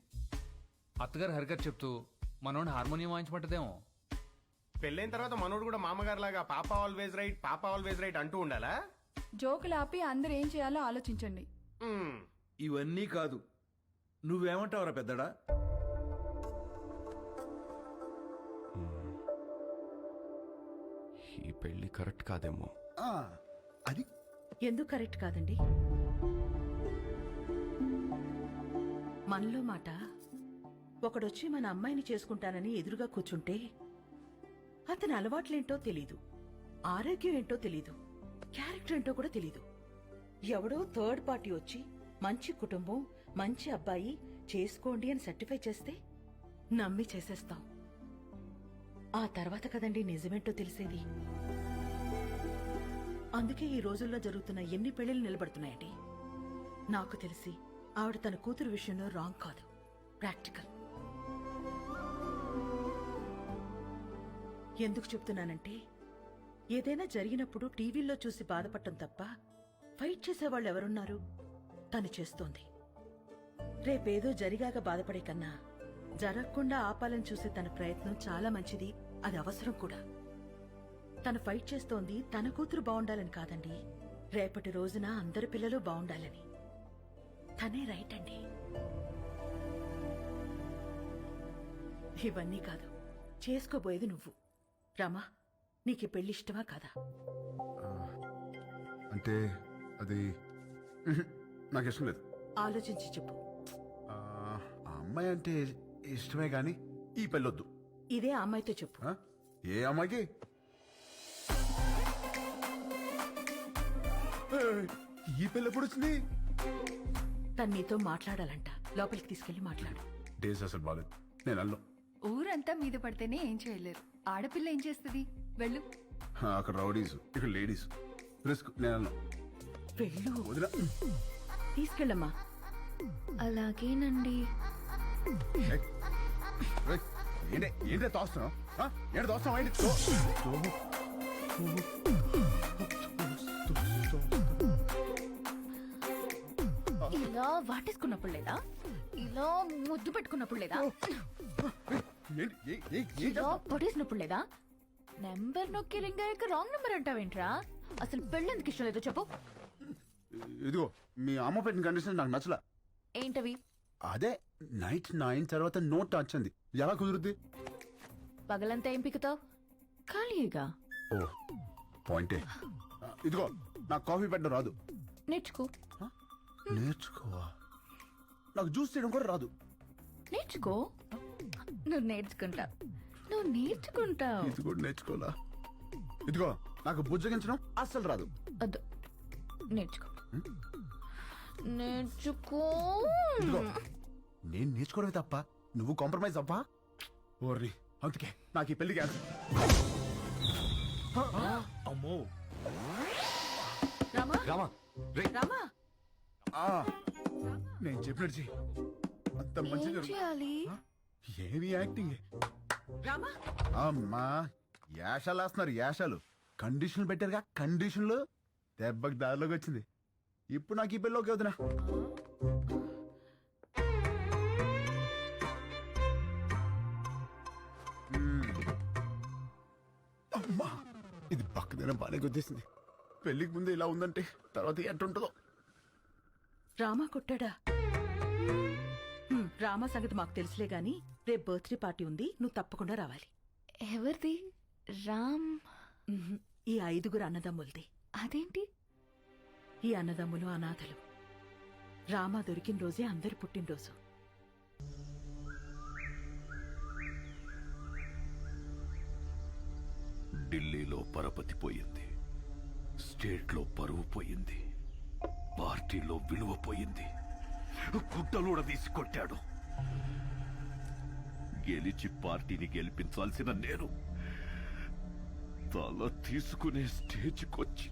అత్తగారు హరికత్ చెప్తూ మనోడిని హార్మోనియం వాయించమంటదేమో. పెళ్ళైన తర్వాత మనోడు కూడా మామగారు లాగా పాప ఆల్వేజ్ రైట్ అంటూ ఉండాలా? జోకులు ఆపి అందరూ ఏం చేయాలో ఆలోచించండి. ఇవన్నీ కాదు, నువ్వేమంటావురా పెద్దడా? ఈ పెళ్లి కరెక్ట్ కాదేమో. అది ఎందుకు కరెక్ట్ కాదండి? మనలో మాట ఒకడొచ్చి మన అమ్మాయిని చేసుకుంటానని ఎదురుగా కూర్చుంటే అతని అలవాట్లేంటో తెలీదు, ఆరోగ్యం ఏంటో తెలీదు, క్యారెక్టర్ ఏంటో కూడా తెలీదు. ఎవడో థర్డ్ పార్టీ వచ్చి మంచి కుటుంబం, మంచి అబ్బాయి చేసుకోండి అని సర్టిఫై చేస్తే నమ్మి చేసేస్తాం. ఆ తర్వాత కదండి నిజమేంటో తెలిసేది. అందుకే ఈ రోజుల్లో జరుగుతున్న ఎన్ని పెళ్లిళ్ళు నిలబడుతున్నాయండి. నాకు తెలిసి ఆవిడ తన కూతురు విషయంలో రాంగ్ కాదు, ప్రాక్టికల్. ఎందుకు చెప్తున్నానంటే ఏదైనా జరిగినప్పుడు టీవీల్లో చూసి బాధపడటం తప్ప ఫైట్ చేసేవాళ్ళు ఎవరున్నారు? తను చేస్తోంది. రేపేదో జరిగాక బాధపడే కన్నా జరగకుండా ఆపాలని చూసే తన ప్రయత్నం చాలా మంచిది, అది అవసరం కూడా. తను ఫైట్ చేస్తోంది తన కూతురు బాగుండాలని కాదండి, రేపటి రోజున అందరి పిల్లలు బాగుండాలని. తనే రైట్ అండి. ఇవన్నీ కాదు, చేసుకోబోయేది నువ్వు. రామా, నీకు పెళ్లి ఇష్టమా కాదా? అంటే అది నాకు ఇష్టం లేదు. ఆలోచించి చెప్పు. ఆ అమ్మాయి అంటే ఇష్టమే గాని ఈ పెళ్ళొద్దు. ఇదే ఆ అమ్మాయితో చెప్పు. ఏ అమ్మాయికి? ఈ పెళ్ళి ఎప్పుడు వచ్చింది? తను నీతో మాట్లాడాలంట, లోపలికి తీసుకెళ్లి మాట్లాడు. డేస్ అసలు బాలేదు, నేను అల్లం. ఊరంతా మీద పడితేనే ఏం చేయలేరు, ఆడపిల్ల ఏం చేస్తుంది? వెళ్ళు. అక్కడ రౌడీస్, ఇక్కడ లేడీస్. రిస్క్, నేను అల్లం. వెళ్ళు. వదిలా. తీసుకెళ్ళమ్మా. అలాగేనండి. ఏంటే తోస్తున్నావు? ఏంటి తోస్తున్నావు? ఏంటి ఇలా వాటేసుకున్నప్పుడు లేదా? ఇలా ముద్దు పెట్టుకున్నప్పుడు లేదా? ఇలా పొడేసినప్పుడు లేదా? నెంబర్ నొక్కి రింగ్ అయ్యాక రాంగ్ నెంబర్ అంటావేంట్రా? అసలు పెళ్ళెందుకు ఇష్టం లేదో చెప్పు. ఇదిగో మీ అమ్మ పెట్టిన కండిషన్ నాకు నచ్చలా. ఏంటవి? అదే నైట్ 9 తర్వాత నో టచ్ అంది. ఎలా కుదురుద్ది? పగలంతా ఏం పిక్కుతావు? ఖాళీగా. ఓ పాయింటే. ఇదిగో నాకు కాఫీ పెట్టడం రాదు. నేర్చుకో. నేర్చుకోవా? నాకు జ్యూస్ చేయడం కూడా రాదు. నేర్చుకో. నువ్వు నేర్చుకుంటావు. నువ్వు నేర్చుకుంటావు. ఇది కూడా నేర్చుకోవాలా? ఇదిగో నాకు బుజ్జగించడం అస్సలు రాదు. వద్దు, నేర్చుకో. నేర్చుకో. ఇదిగో నేను నేర్చుకోవడమే తప్ప నువ్వు కాంప్రమైజ్ అవ్వా? ఓర్ని, అందుకే నాకు ఈ పెళ్లి క్యాన్సిల్. అమ్మో, రామా, రామా, రే. రామా, నేను చెప్పినట్టు చెయ్యి. అంత మంచిగా జరుగు. చేయాలి. ఏమి యాక్టింగ్? రామా. అమ్మా యాషాలు వేస్తున్నారు, యాషాలు. కండిషన్లు పెట్టారుగా, కండిషన్లు. దెబ్బకి దారిలోకి వచ్చింది. ఇప్పుడు నాకు ఈ పెళ్ళి ఓకే వదినా. అమ్మా ఇది పక్కదైనా బాగానే గుర్తిస్తుంది. పెళ్లికి ముందు ఇలా ఉందంటే తర్వాత ఎట్టుంటుందో. రామా కొట్టాడా? రామా సంగతి మాకు తెలుసులే గాని రేపు బర్త్డే పార్టీ ఉంది, నువ్వు తప్పకుండా రావాలి. ఎవరిది? రామ్? ఈ 5 అన్నదమ్ములది. అదేంటి? ఈ అన్నదమ్ములు అనాథలు. రామా దొరికిన రోజే అందరి పుట్టినరోజు. ఢిల్లీలో పరపతి పోయింది, స్టేట్లో పరువు పోయింది, పార్టీలో విలువ పోయింది, గుడ్డలూడ తీసి కొట్టాడు. గెలిచి పార్టీని గెలిపించాల్సిన నేను తల తీసుకునే స్టేజ్కొచ్చి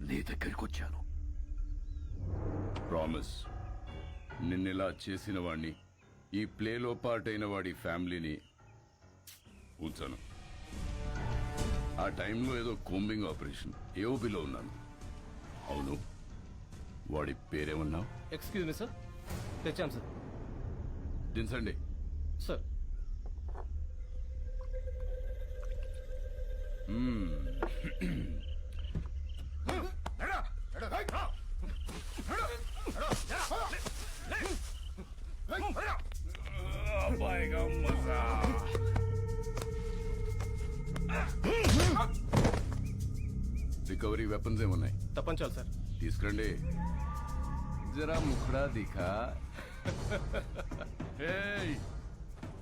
నీ దగ్గరికి వచ్చాను. ప్రామిస్, నిన్నెలా చేసిన వాణ్ణి, ఈ ప్లేలో పార్ట్ అయిన వాడి ఫ్యామిలీని ఉంచాను. ఆ టైంలో ఏదో కోంబింగ్ ఆపరేషన్ ఏఓబిలో ఉన్నాను. అవును, వాడి పేరేమన్నావు? ఎక్స్క్యూజ్ మీ సార్, తెచ్చాను సార్. దించండి సార్. రికవరీ వెపన్స్ ఏమున్నాయి? తప్పంచాలి సార్. తీసుకురండి. జరా ముఖడా దిఖా. ఏయ్,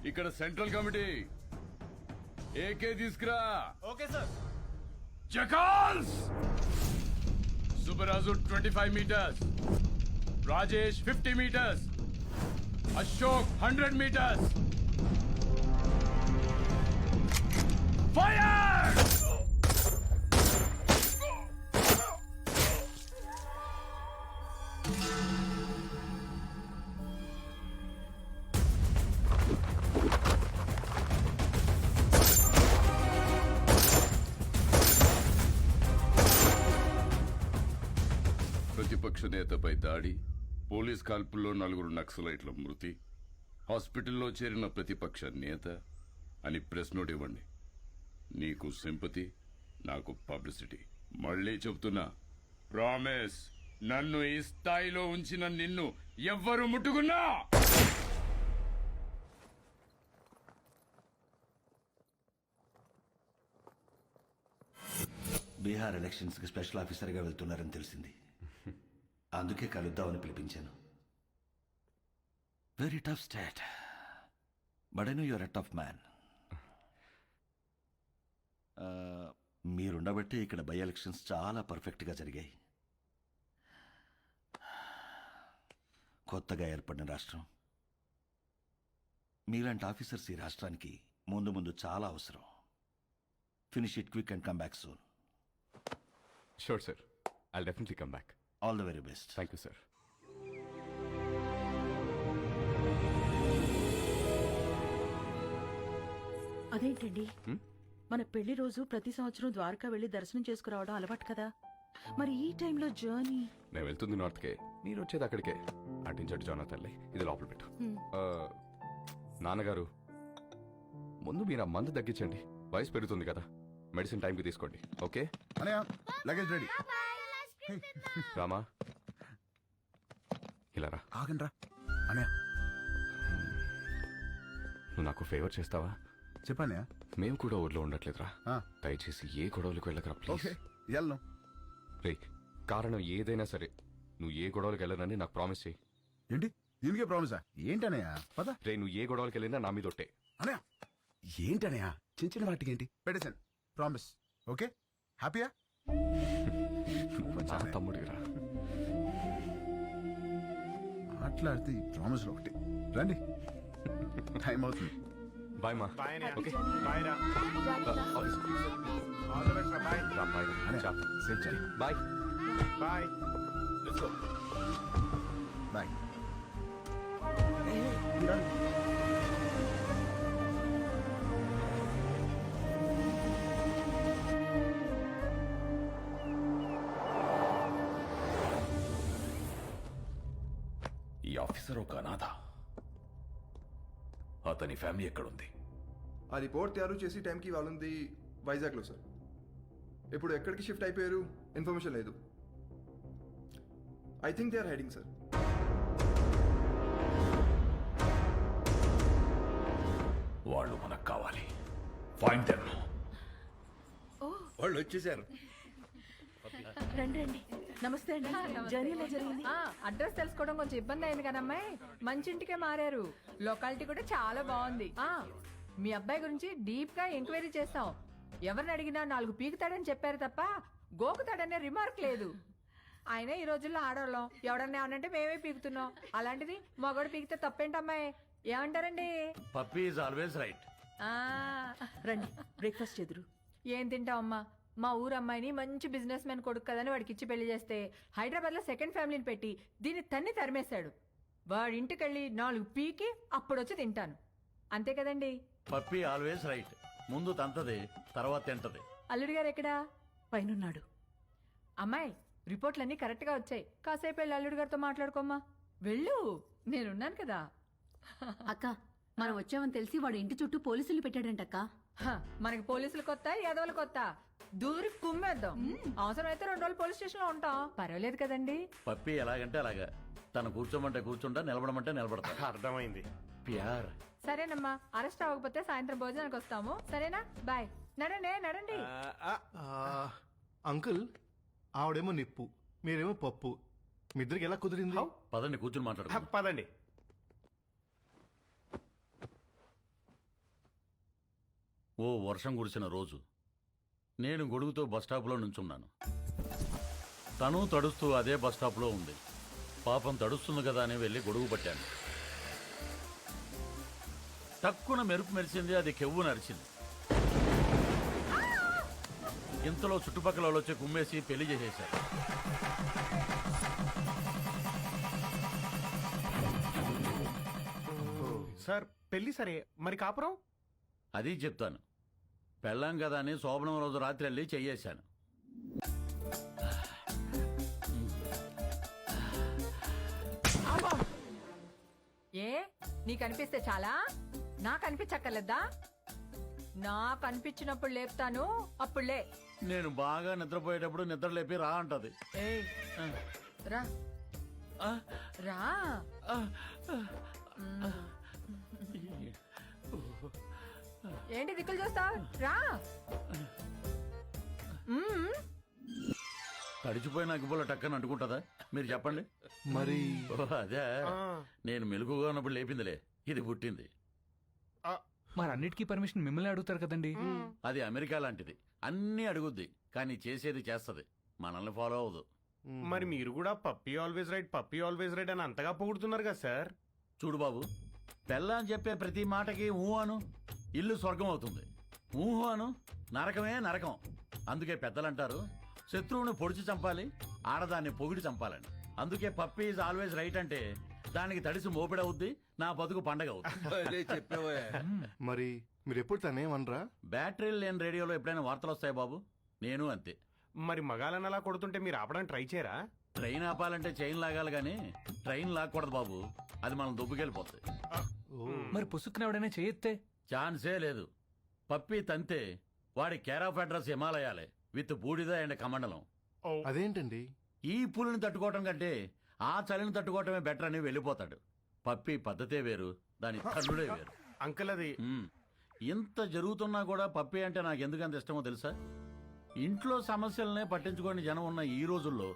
ఇక్కడ సెంట్రల్ కమిటీ ఏకే తీసుకురా. Okay sir. జకాల్స్ Subbaraju 25 meters, Rajesh 50 meters, Ashok 100 meters. Fire! ప్రతిపక్ష నేతపై దాడి, పోలీస్ కాల్పుల్లో 4 నక్సలైట్ల మృతి, హాస్పిటల్లో చేరిన ప్రతిపక్ష నేత అని ప్రెస్ నోట్ ఇవ్వండి. నీకు సింపతి, నాకు పబ్లిసిటీ. మళ్ళీ చెప్తున్నా, ప్రామిస్, నన్ను ఈ స్థాయిలో ఉంచిన నిన్ను ఎవ్వరు ముట్టుకున్నా బీహార్ ఎలక్షన్స్ కి స్పెషల్ ఆఫీసర్గా వెళ్తున్నారని తెలిసింది. అందుకే కలుద్దామని పిలిపించాను. Very tough state, but I know your a tough man. మీరుండబట్టి ఇక్కడ బై ఎలక్షన్స్ చాలా పర్ఫెక్ట్గా జరిగాయి. కొత్తగా ఏర్పడిన రాష్ట్రం, మీలాంటి ఆఫీసర్స్ ఈ రాష్ట్రానికి ముందు ముందు చాలా అవసరం. Finish it quick and come back soon. Sure sir, I definitely come back. All the very best. Thank you sir. అదేంటండి, మన పెళ్లి రోజు ప్రతి సంవత్సరం ద్వారకా వెళ్లి దర్శనం చేసుకురావడం అలవాటు కదా, మరి ఈ టైంలో జర్నీ? నేను వెళ్తుంది నార్త్కే, మీరు వచ్చేది అక్కడికే. అటించట్టు జానా తల్లి, ఇది లోపల పెట్టు. నాన్నగారు, ముందు మీరు ఆ మందు తగ్గించండి, వయసు పెరుగుతుంది కదా. మెడిసిన్ టైంకి తీసుకోండి, ఓకే? Luggage ready. రామా, ఇలా రా. ఆగండి రా. అనయా, నువ్వు నాకు ఫేవర్ చేస్తావా? చెప్పానయా. మేము కూడా ఊర్లో ఉండట్లేదురా, దయచేసి ఏ గొడవలకు వెళ్ళకరా ప్లీజ్. వెళ్ళను రే, కారణం ఏదైనా సరే నువ్వు ఏ గొడవలకు వెళ్ళనని నాకు ప్రామిస్ చేయి. ఏంటి దీనికే ప్రామిసా? ఏంటనయా పద. రే, నువ్వు ఏ గొడవలకు వెళ్ళినా నా మీద ఒట్టే. అనయా ఏంటనయా, చిన్న చిన్న వాటికి ఏంటి? పెట్టేశాను, ప్రామిస్. ఓకే, హ్యాపీయా? నా తమ్ముడిరా. మాట్లాడితే ఈ ప్రామిస్లో ఒకటి. రండి, టైం అవుతుంది. బాయ్ మా. ఓకే బాయ్ రా. ఆఫీస్. ఆల్ ది బెస్ట్ రా. బాయ్. బాయ్. సేఫ్ చేయండి. Bye. Bye. Let's go. Bye. ఈ ఆఫీసర్ ఒక అనాథ. అతని ఫ్యామిలీ ఎక్కడుంది? ఆ రిపోర్ట్ తయారు చేసి టైంకి వాళ్ళుంది వైజాగ్లో సార్. ఇప్పుడు ఎక్కడికి షిఫ్ట్ అయిపోయారు ఇన్ఫర్మేషన్ లేదు. I think they are hiding sir. వాళ్ళు మనకు కావాలి. Find them. వాళ్ళు వచ్చేసారు. రండి రండి. నమస్తే అండి. జర్నీ ఎలా జరిగింది? అడ్రస్ తెలుసుకోవడం కొంచెం ఇబ్బంది అయింది కదమ్మాయి. మంచి ఇంటికే మారారు. లొకాలిటీ కూడా చాలా బాగుంది. మీ అబ్బాయి గురించి డీప్ గా ఎంక్వైరీ చేస్తాం. ఎవరిని అడిగినా 4 పీకుతాడని చెప్పారు తప్ప గోకుతాడనే రిమార్క్ లేదు. ఆయన ఈ రోజుల్లో ఆడవాళ్ళం. ఎవడన్నా ఏమనంటే మేమే పీకుతున్నాం. అలాంటిది మగోడు పీకితే తప్పేంటమ్మాయి? ఏమంటారండి? Puppy is always right. రండి బ్రేక్ఫాస్ట్ ఎదురు. ఏం తింటావమ్మా? మా ఊరు అమ్మాయిని మంచి బిజినెస్ మ్యాన్ కొడుకు కదని వాడికి ఇచ్చి పెళ్లి చేస్తే హైదరాబాద్ లో సెకండ్ ఫ్యామిలీని పెట్టి దీన్ని తన్ని తరిమేశాడు. వాడి ఇంటికెళ్ళి 4 పీకి అప్పుడొచ్చి తింటాను. అంతే కదండి? Puppy always right. ముందు తంతది, తర్వాత తింటది. అల్లుడి గారు ఎక్కడా? పైనున్నాడు. అమ్మాయి రిపోర్ట్లన్నీ కరెక్ట్ గా వచ్చాయి. కాసేపు వెళ్ళి అల్లుడి గారితో మాట్లాడుకోమ్మా. వెళ్ళు, నేనున్నాను కదా. అక్క మనం వచ్చామని తెలిసి వాడు ఇంటి చుట్టూ పోలీసులు పెట్టాడంటక్క. మనకి పోలీసులు కొత్త, యాదవులు కొత్త. దూరి కుమ్మేద్దాం. అవసరమైతే 2 రోజులు పోలీస్ స్టేషన్ లో ఉంటాం. పర్వాలేదు కదండి? పప్పీ ఎలాగంటే అలాగా. తను కూర్చోమంటే కూర్చుంటా, నిలబడమంటే నిలబడతా. అర్థమైంది. ప్యార్. సరేనమ్మా, అరెస్ట్ అవ్వకపోతే సాయంత్రం భోజనానికి వస్తాము. సరేనా? బాయ్. నడండి. అంకుల్, ఆవిడేమో నిప్పు, మీరేమో పప్పు. మీ ఇద్దరికి ఎలా కుదిరింది? పదండి కూర్చుని మాట్లాడు. పదండి. ఓ వర్షం కురిసిన రోజు నేను గొడుగుతో బస్టాప్లో నుంచున్నాను. తను తడుస్తూ అదే బస్టాప్లో ఉంది. పాపం తడుస్తుంది కదా అని వెళ్ళి గొడుగు పట్టాను. తక్కువ మెరుపు మెరిసింది, అది కెవ్వు నరిచింది. ఇంతలో చుట్టుపక్కల వాళ్ళు వచ్చి కుమ్మేసి పెళ్లి చేసేశారు. సార్ పెళ్లి సరే, మరి కాపురం? అది చెప్తాను. పెళ్ళాం కదా అని శోభనం రోజు రాత్రి వెళ్ళి చెయ్యేశాను. ఏ నీకు అనిపిస్తే చాలా? నాకు అనిపించక్కర్లేదా? నాకు అనిపించినప్పుడు లేపుతాను, అప్పుడు లే. నేను బాగా నిద్రపోయేటప్పుడు నిద్ర లేపి రా అంటది. ఏయ్, రా రా. ఏంటి దిక్కులు చూస్తావు? రా. తడిచిపోయిన అగ్గిపుల్ల టక్కని అంటుకుంటుందా? మీరు చెప్పండి. మరి అదే నేను మెలుగుగా ఉన్నప్పుడు లేపిందిలే, ఇది పుట్టింది. మరి అన్నిటికీ పర్మిషన్ మిమ్మల్ని అడుగుతారు కదండి. అది అమెరికా లాంటిది, అన్నీ అడుగుద్ది కానీ చేసేది చేస్తది, మనల్ని ఫాలో అవ్వదు. మరి మీరు కూడా పప్పీ ఆల్వేస్ రైట్ అని అంతగా పొగుడుతున్నారు కదా సార్. చూడు బాబు, పెళ్ళాని చెప్పే ప్రతి మాటకి ఊ అను, ఇల్లు స్వర్గం అవుతుంది. ఊహు అను, నరకమే నరకం. అందుకే పెద్దలంటారు, శత్రువుని పొడిచి చంపాలి, ఆడదాన్ని పొగిడి చంపాలని. అందుకే పప్పీ ఈజ్ ఆల్వేస్ రైట్ అంటే దానికి తడిసి మోపిడవుద్ది, నా బతుకు పండగ అవుతుంది. మరి మీరు ఎప్పుడు తనేమనరా? బ్యాటరీలు లేని రేడియోలో ఎప్పుడైనా వార్తలు వస్తాయి బాబు, నేను అంతే. మరి మగాలని అలా కొడుతుంటే మీరు ఆపడానికి ట్రై చేయరా? ట్రైన్ ఆపాలంటే చైన్ లాగాలి కానీ ట్రైన్ లాక్కూడదు బాబు, అది మనం దుబ్బుకెళ్ళిపోతుంది. మరి పుసుక్కున ఎవడైనా చేయొత్తే? ఛాన్సే లేదు. పప్పి తంతే వాడి కేర్ ఆఫ్ అడ్రస్ హిమాలయాలే విత్ బూడిద అండ్ కమండలం. అదేంటండి? ఈ పులిని తట్టుకోవటం కంటే ఆ చలిని తట్టుకోవటమే బెటర్ అని వెళ్ళిపోతాడు. పప్పి పద్ధతే వేరు, దాని తల్లుడే వేరు. అంకుల్ అది ఇంత జరుగుతున్నా కూడా పప్పి అంటే నాకు ఎందుకంత ఇష్టమో తెలుసా? ఇంట్లో సమస్యలనే పట్టించుకోని జనం ఉన్న ఈ రోజుల్లో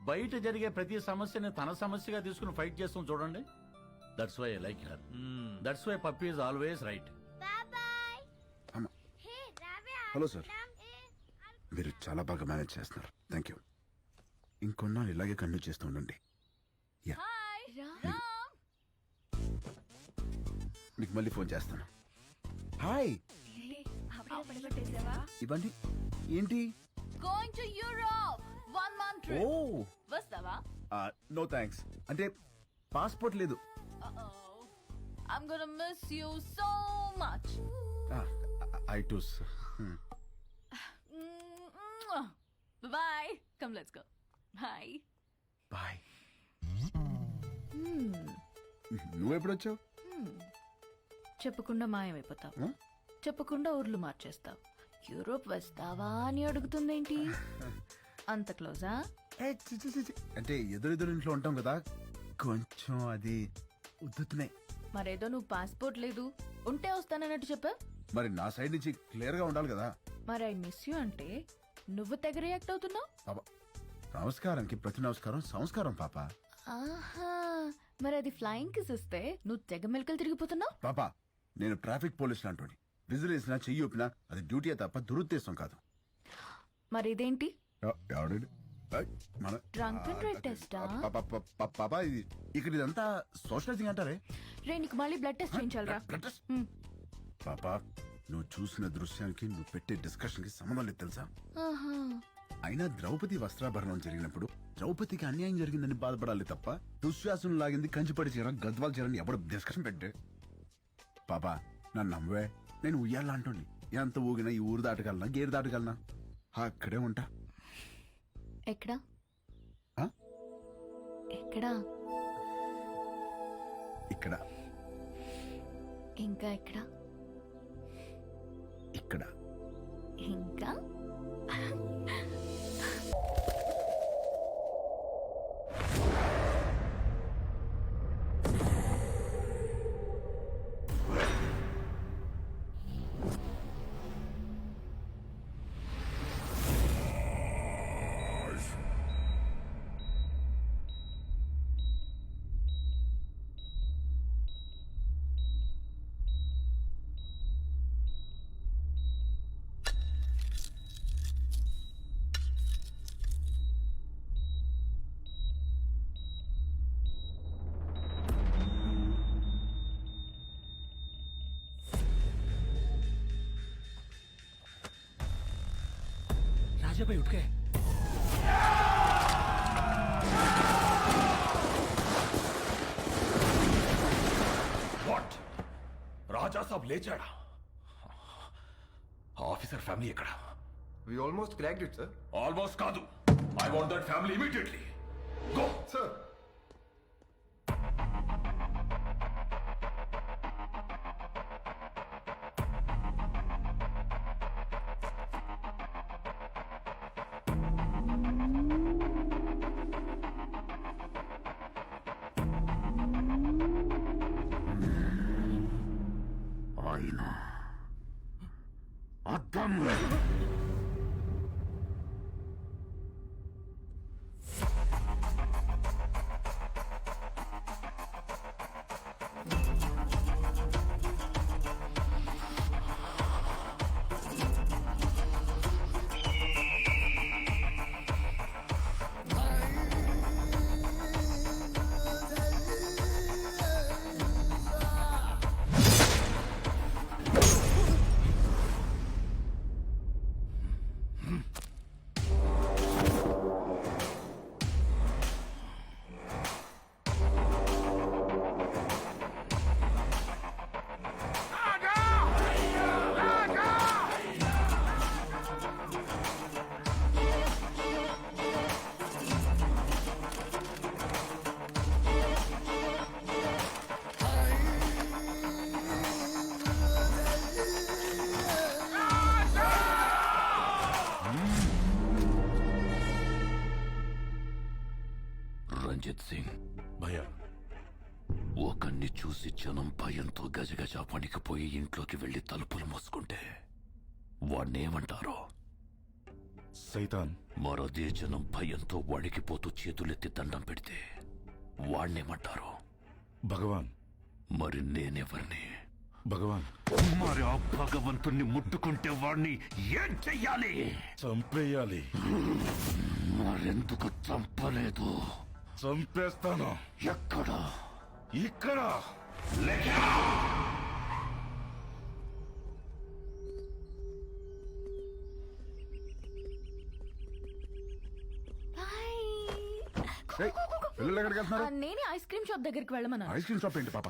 బయట జరిగే ప్రతి సమస్యని తన సమస్యగా తీసుకుని ఫైట్ చేస్తాం చూడండి. That's why I like her. That's why puppy is always right. Hello sir, మీరు చాలా బాగా మేనేజ్ చేస్తున్నారు. Thank you. ఇంకొన్నాళ్ళు ఇలాగే కంటిన్యూ చేస్తూ ఉండండి. యా, మీకు మళ్ళీ ఫోన్ చేస్తాను. హాయ్, ఇవ్వండి. ఏంటి? Going to Europe 1 month trip. ఓ, వస్తావా? No thanks. అంటే పాస్పోర్ట్ లేదు. I'm gonna miss you so much. I too. Bye. Come, let's go. Bye. Bye. నువ్వెప్పుడు వచ్చావు? చెప్పకుండా మాయమైపోతావు, చెప్పకుండా ఊర్లు మార్చేస్తావు. యూరోప్ వస్తావా అని అడుగుతుందేంటి? అంత క్లోజా? అంటే ఎదురెదురు ఇంట్లో ఉంటాం కదా, కొంచెం అది ఉద్దుతున్నాయి. మరేదో నువ్వు పాస్పోర్ట్ లేదు, ఉంటే వస్తానన్నట్టు చెప్పా. మరి నా సైడ్ నుంచి క్లియర్ గా ఉండాలి కదా. మరి ఐ మిస్ యూ అంటే నువ్వు తెగ రియాక్ట్ అవుతున్నావు. పాప, నమస్కారానికి ప్రతి నమస్కారం సంస్కారం పాప. ఆహా, మరి అది ఫ్లయింగ్ కిస్ ఇస్తే నువ్వు తెగ మెలకలు తిరిగిపోతున్నావు. పాప, నేను ట్రాఫిక్ పోలీస్ లాంటి విజిల్ వేసినా చెయ్యి ఊపినా అది డ్యూటీ తప్ప దురుద్దేశం కాదు. మరి ఇదేంటి? ఎవడు మన డ్రంక్ అండ్ డ్రైవ్ టెస్టా? పాప, ఇది ఇక్కడ ఇదంతా సోషలైజింగ్ అంటారే. రే, నీకు మళ్ళీ బ్లడ్ టెస్ట్ చేయించాలరా? పాప, నువ్వు చూసిన దృశ్యానికి నువ్వు పెట్టే డిస్కషన్ కి సంబంధం లేదు తెలుసా. ఆహా, అయినా ద్రౌపది వస్త్రాభరణం జరిగినప్పుడు ద్రౌపదికి అన్యాయం జరిగిందని బాధపడాలి తప్ప దుశ్వాసం లాగింది కంచిపడి చీర గద్వాల చీరని ఎవడు డిస్కషన్ పెట్టే. పాపా, నన్ను నమ్మవే, నేను ఉయ్యాలా అంటోండి. ఎంత ఊగినా ఈ ఊరు దాటగలనా గేరు దాటగలనా? అక్కడే ఉంటా. ఎక్కడా? ఆ? ఎక్కడా? ఇక్కడ. ఇంకా ఎక్కడా? ఇక్కడ. ఇంకా? राजा भाई उठ गए। వాట్? రాజా సాబ్ లేచాడా? ఆఫీసర్ ఫ్యామిలీ ఎక్కడ? We almost cracked it, sir. Almost కాదు. I want that family immediately. Go Sir. ఆయన అద్దం. రంజిత్ సింగ్ భయ్యా, ఒకన్ని చూసి జనం భయంతో గజగజ వణికిపోయి ఇంట్లోకి వెళ్లి తలుపులు మూసుకుంటే వాణ్ణేమంటారో? సైతాన్. మరదే జనం భయంతో వణికిపోతూ చేతులెత్తి దండం పెడితే వాణ్ణేమంటారో? భగవాన్. మరి నేనెవరిని? భగవాన్. మరి ఆ భగవంతుణ్ణి ముట్టుకుంటే వాణ్ణి ఏం చెయ్యాలి? చంపేయాలి. మరెందుకు చంపలేదు? చంపేస్తాను. ఎక్కడ? ఇక్కడ. పిల్లలు ఎక్కడికి వెళ్తున్నారు? నేనే ఐస్ క్రీమ్ షాప్ దగ్గరికి వెళ్ళమన్నా. ఐస్ క్రీమ్ షాప్ ఏంటి పాప?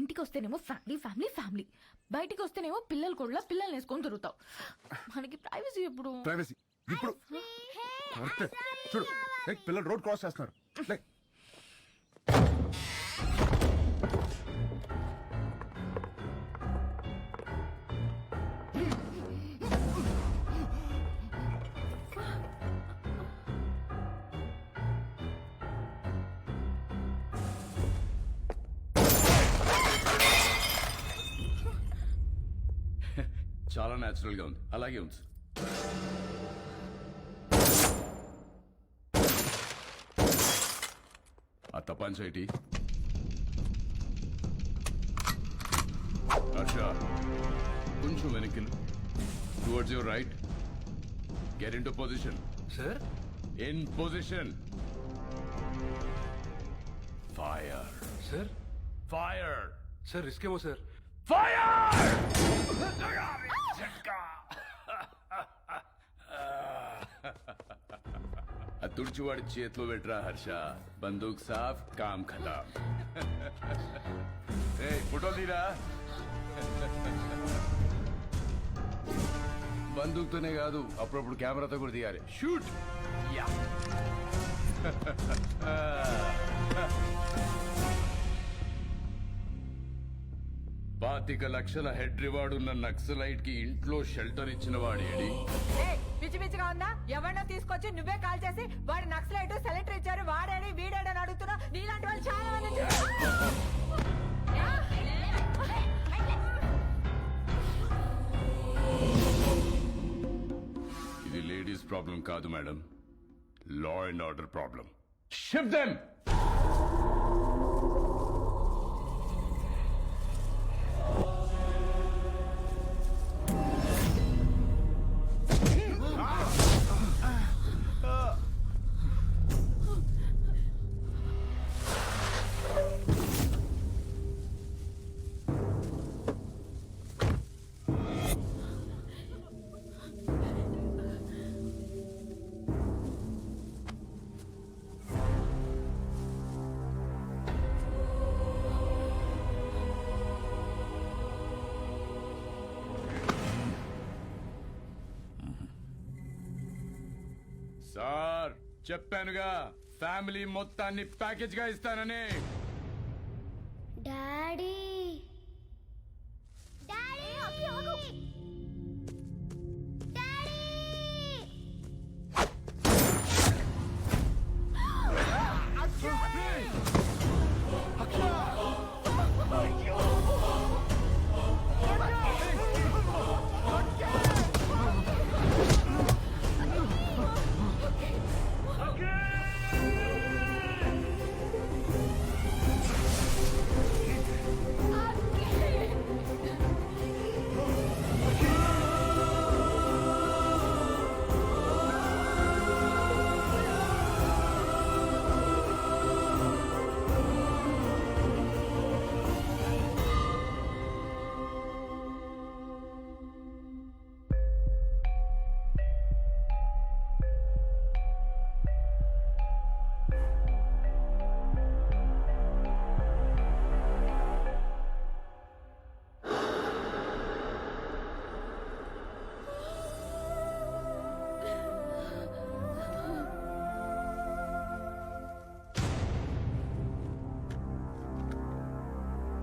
ఇంటికి వస్తేనేమో ఫ్యామిలీ ఫ్యామిలీ ఫ్యామిలీ, బయటికి వస్తేనేమో పిల్లలు కూడా పిల్లల్ని వేసుకొని తిరుగుతావు. మనకి ప్రైవసీ ఎప్పుడు? ప్రైవసీ ఇప్పుడు కరెక్ట్. చూడు, పిల్లలు రోడ్ క్రాస్ చేస్తున్నారు. లే. న్యాచురల్ గా ఉంది, అలాగే ఉంది. ఆ తపాంచైటి హర్ష, కొంచెం వెనక్కి towards your right. Get in to position. Sir in position. Fire. Sir fire. Sir risk ఏమో సార్. ఆ తుడిచివాడి చేతిలో పెట్టరా హర్ష. బందూక్ సాఫ్, కామ్ ఖతాం. ఫోటో తీరా. బందూక్తోనే కాదు, అప్పుడప్పుడు కెమెరాతో కూడా తీయాలి. షూట్. యా. 25 లక్షల హెడ్ రివార్డ్ ఉన్న నక్సలైట్ కి ఇంట్లో షెల్టర్ ఇచ్చిన వాడేడి? పిచ్చి పిచ్చిగా ఉందా? ఎవరినో తీసుకొచ్చి నువ్వే కాల్ చేసి వాడి నక్సలైట్ సెలెక్టర్ ఇచ్చారు, వాడేడి వీడేడని అడుగుతున్నా. నీలాంటి వాళ్ళు చాలా మంది. ఇది లేడీస్ ప్రాబ్లం కాదు madam, law and order problem. Shift them. Sir చెప్పానుగా, ఫ్యామిలీ మొత్తాన్ని ప్యాకేజ్ గా ఇస్తానని. డాడీ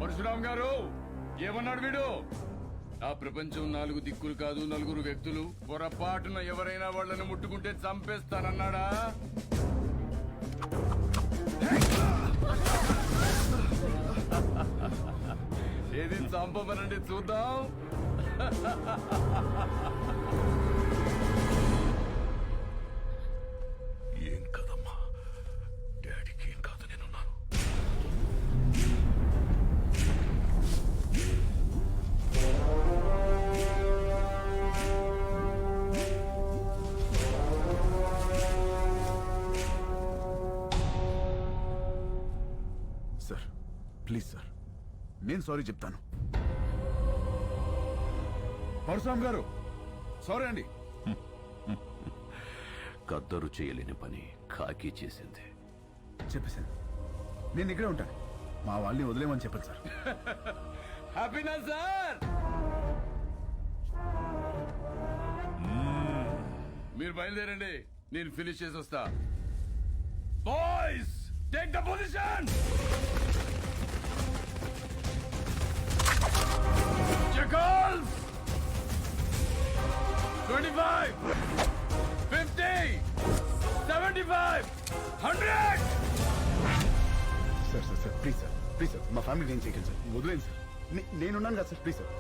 పరశురామ్ గారు, ఏమన్నాడు వీడు? ఆ ప్రపంచం 4 దిక్కులు కాదు, 4 వ్యక్తులు. పొరపాటున ఎవరైనా వాళ్ళని ముట్టుకుంటే చంపేస్తానన్నాడా? ఏది చంపమనండి చూద్దాం. ఏం కదమ్మా, డాడీకి ఏం కాదు, నేనున్నాను. సార్ ప్లీజ్ సార్, నేను సారీ చెప్తాను. పరశురామ్ గారు సారీ అండి. కద్దరు చేయలేని పని కాకి చేసింది. చెప్పేశాను, నేను ఇక్కడే ఉంటాను. మా వాళ్ళని వదిలేమని చెప్పండి సార్. హ్యాపీనా సార్? మీరు బయలుదేరండి, నేను ఫినిష్ చేసి వస్తా. Boys, take the position. Jackals! 25, 50, 75, 100! Sir sir sir please sir, please sir, మా ఫ్యామిలీ ఏం చేయకండి సార్, వదిలేండి సార్. నేనున్నాను కదా sir, please sir.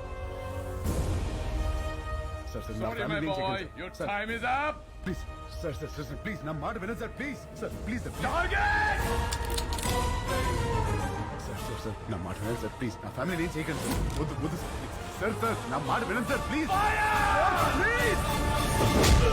Sir sir నా ఫ్యామిలీ ఏం చేయకండి sir. Please sir sir sir sir please నా మాట వినండి sir please sir please sir sir sir sir నా మాట వినండి సార్ ప్లీజ్ నా ఫ్యామిలీ ఏం చేయకండి సార్ వద్దు వద్దు సార్ సార్ నా మాట వినండి సార్ ప్లీజ్ ప్లీజ్.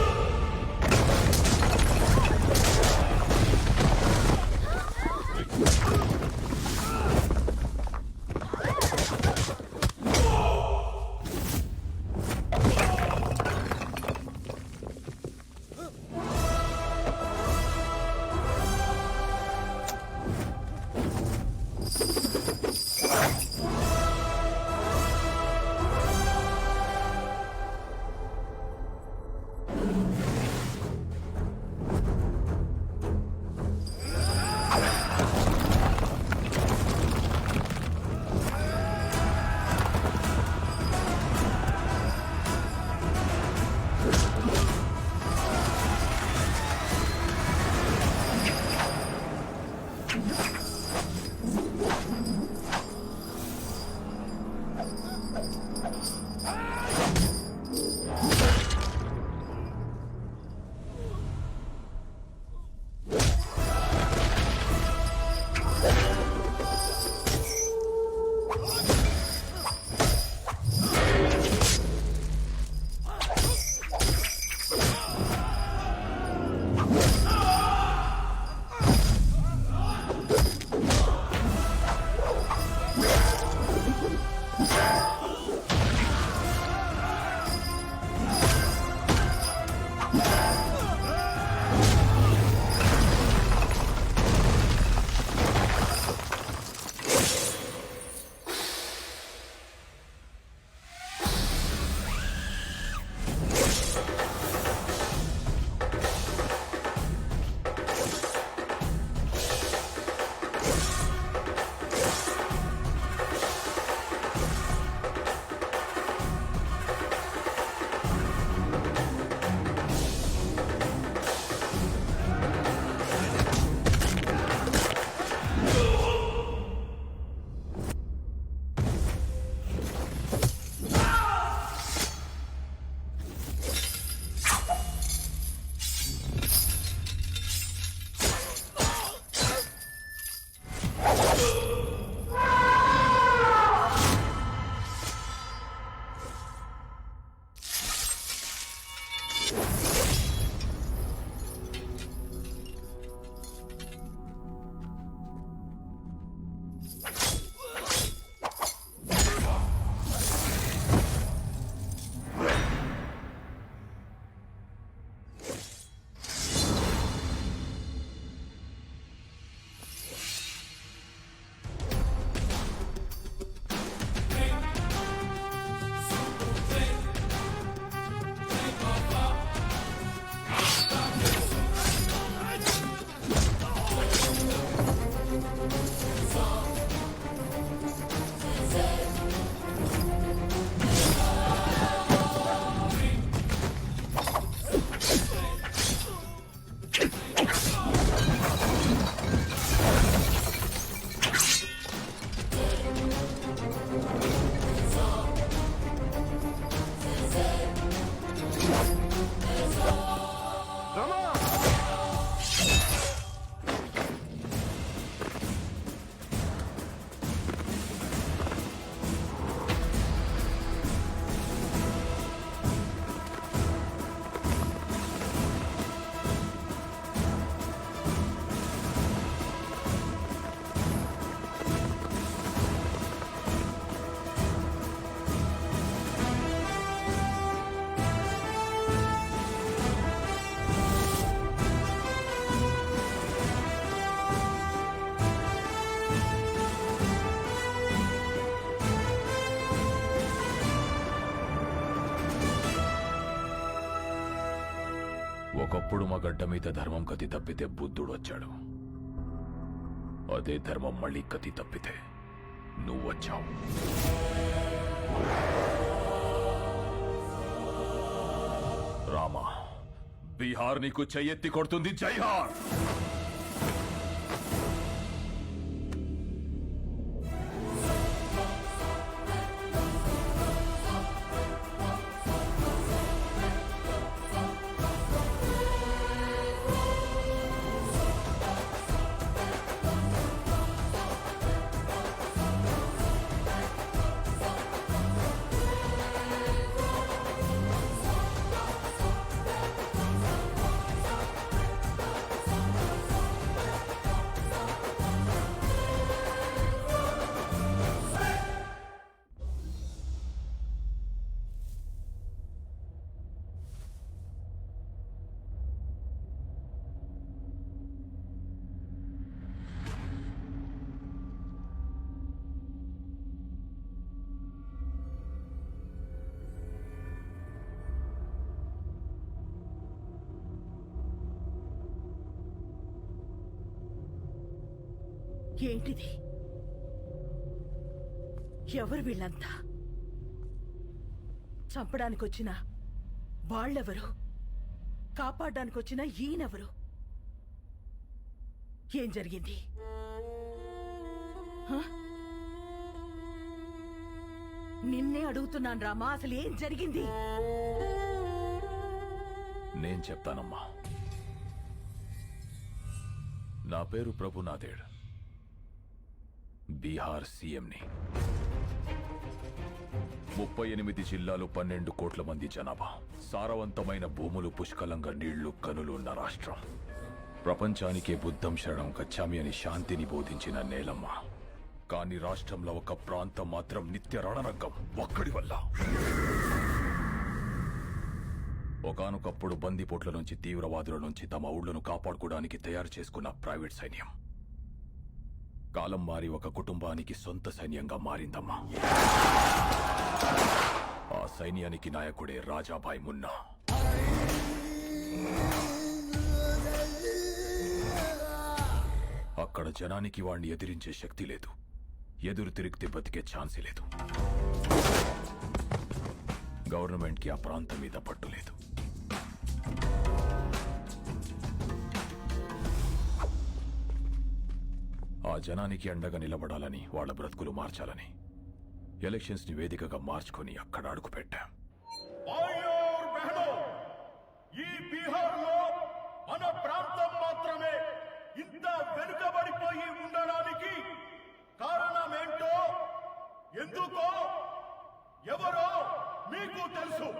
ఒకప్పుడు మా గడ్డ మీద ధర్మం కతి తప్పితే బుద్ధుడు వచ్చాడు. అదే ధర్మం మళ్ళీ కతి తప్పితే నువ్వు వచ్చావు. రామా, బీహార్ నీకు చెయ్యెత్తి కొడుతుంది. జైహార్. ఏంటిది? ఎవరు వీళ్ళంతా? చంపడానికొచ్చిన వాళ్ళెవరు? కాపాడడానికొచ్చిన ఈయనెవరు? ఏం జరిగింది? హ? నిన్నే అడుగుతున్నాను రామా, అసలు ఏం జరిగింది? నేను చెప్తానమ్మా. నా పేరు ప్రభునాథేడ్, బీహార్ సీఎంని. 38 జిల్లాలు, 12 కోట్ల మంది జనాభా, సారవంతమైన భూములు, పుష్కలంగా నీళ్లు, కనులు ఉన్న రాష్ట్రం. ప్రపంచానికే బుద్ధం శరణం గచ్చామి అని శాంతిని బోధించిన నేలమ్మ. కానీ రాష్ట్రంలో ఒక ప్రాంతం మాత్రం నిత్య రణరంగం. ఒక్కడి వల్ల. ఒకానొకప్పుడు బందిపోట్ల నుంచి, తీవ్రవాదుల నుంచి తమ ఊళ్ళను కాపాడుకోవడానికి తయారు చేసుకున్న ప్రైవేట్ సైన్యం కాలం మారి ఒక కుటుంబానికి సొంత సైన్యంగా మారిందమ్మా. ఆ సైన్యానికి నాయకుడే రాజాభాయ్ మున్నా. అక్కడ జనానికి వాణ్ణి ఎదిరించే శక్తి లేదు. ఎదురు తిరిగితే బతికే ఛాన్సే లేదు. గవర్నమెంట్కి ఆ ప్రాంతం మీద పట్టు లేదు. ఆ జనానికి అండగా నిలబడాలని, వాళ్ళ బ్రతుకులు మార్చాలని ఎలక్షన్స్ ని వేదికగా మార్చుకొని అక్కడ అడుగు పెట్టాం. ఈ బీహార్లో మన ప్రాంతం మాత్రమే ఇంత వెనుకబడిపోయి ఉండడానికి కారణమేంటో, ఎందుకో, ఎవరో మీకు తెలుసు.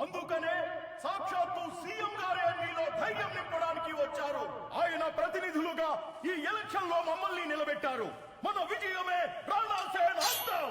అందుకనే సాక్షాత్తు సీఎం గారే మీలో ధైర్యం నింపడానికి వచ్చారు. ఆయన ప్రతినిధులుగా ఈ ఎలక్షన్ లో మమ్మల్ని నిలబెట్టారు. మన విజయమే రాణా సేన్ అంతం.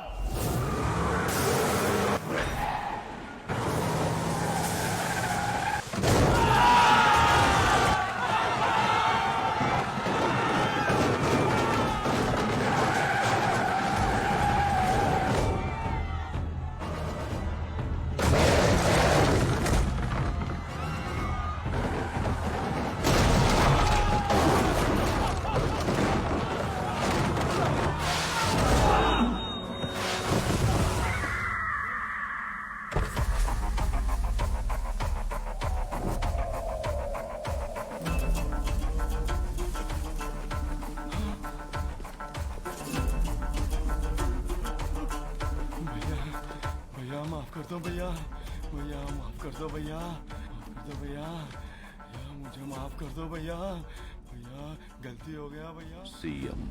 माफ कर दो भैया, भैया माफ कर दो भैया, माफ कर दो भैया, भैया मुझे माफ कर दो भैया, भैया गलती हो गया भैया. సీఎం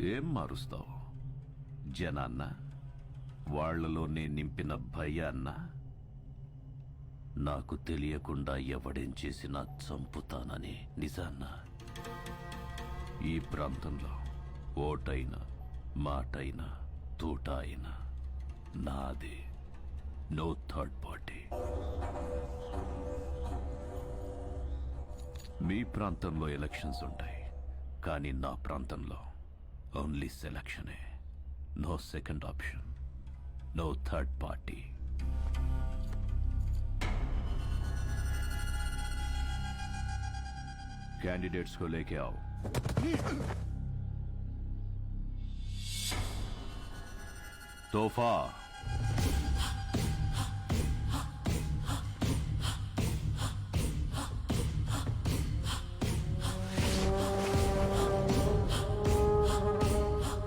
ఏం మారుస్తావు? జనాన్న, వాళ్లలో నేను నింపిన భయాన్న? నాకు తెలియకుండా ఎవడేం చేసినా చంపుతానని నిజాన్న? ఈ ప్రాంతంలో ఓటైనా, మాటైనా, తూట అయినా నాదే. No third party. మీ ప్రాంతంలో ఎలక్షన్స్ ఉంటాయి, కానీ నా ప్రాంతంలో ఓన్లీ సెలక్షనే. No second option, no third party. Candidates को लेके आओ. तोहफा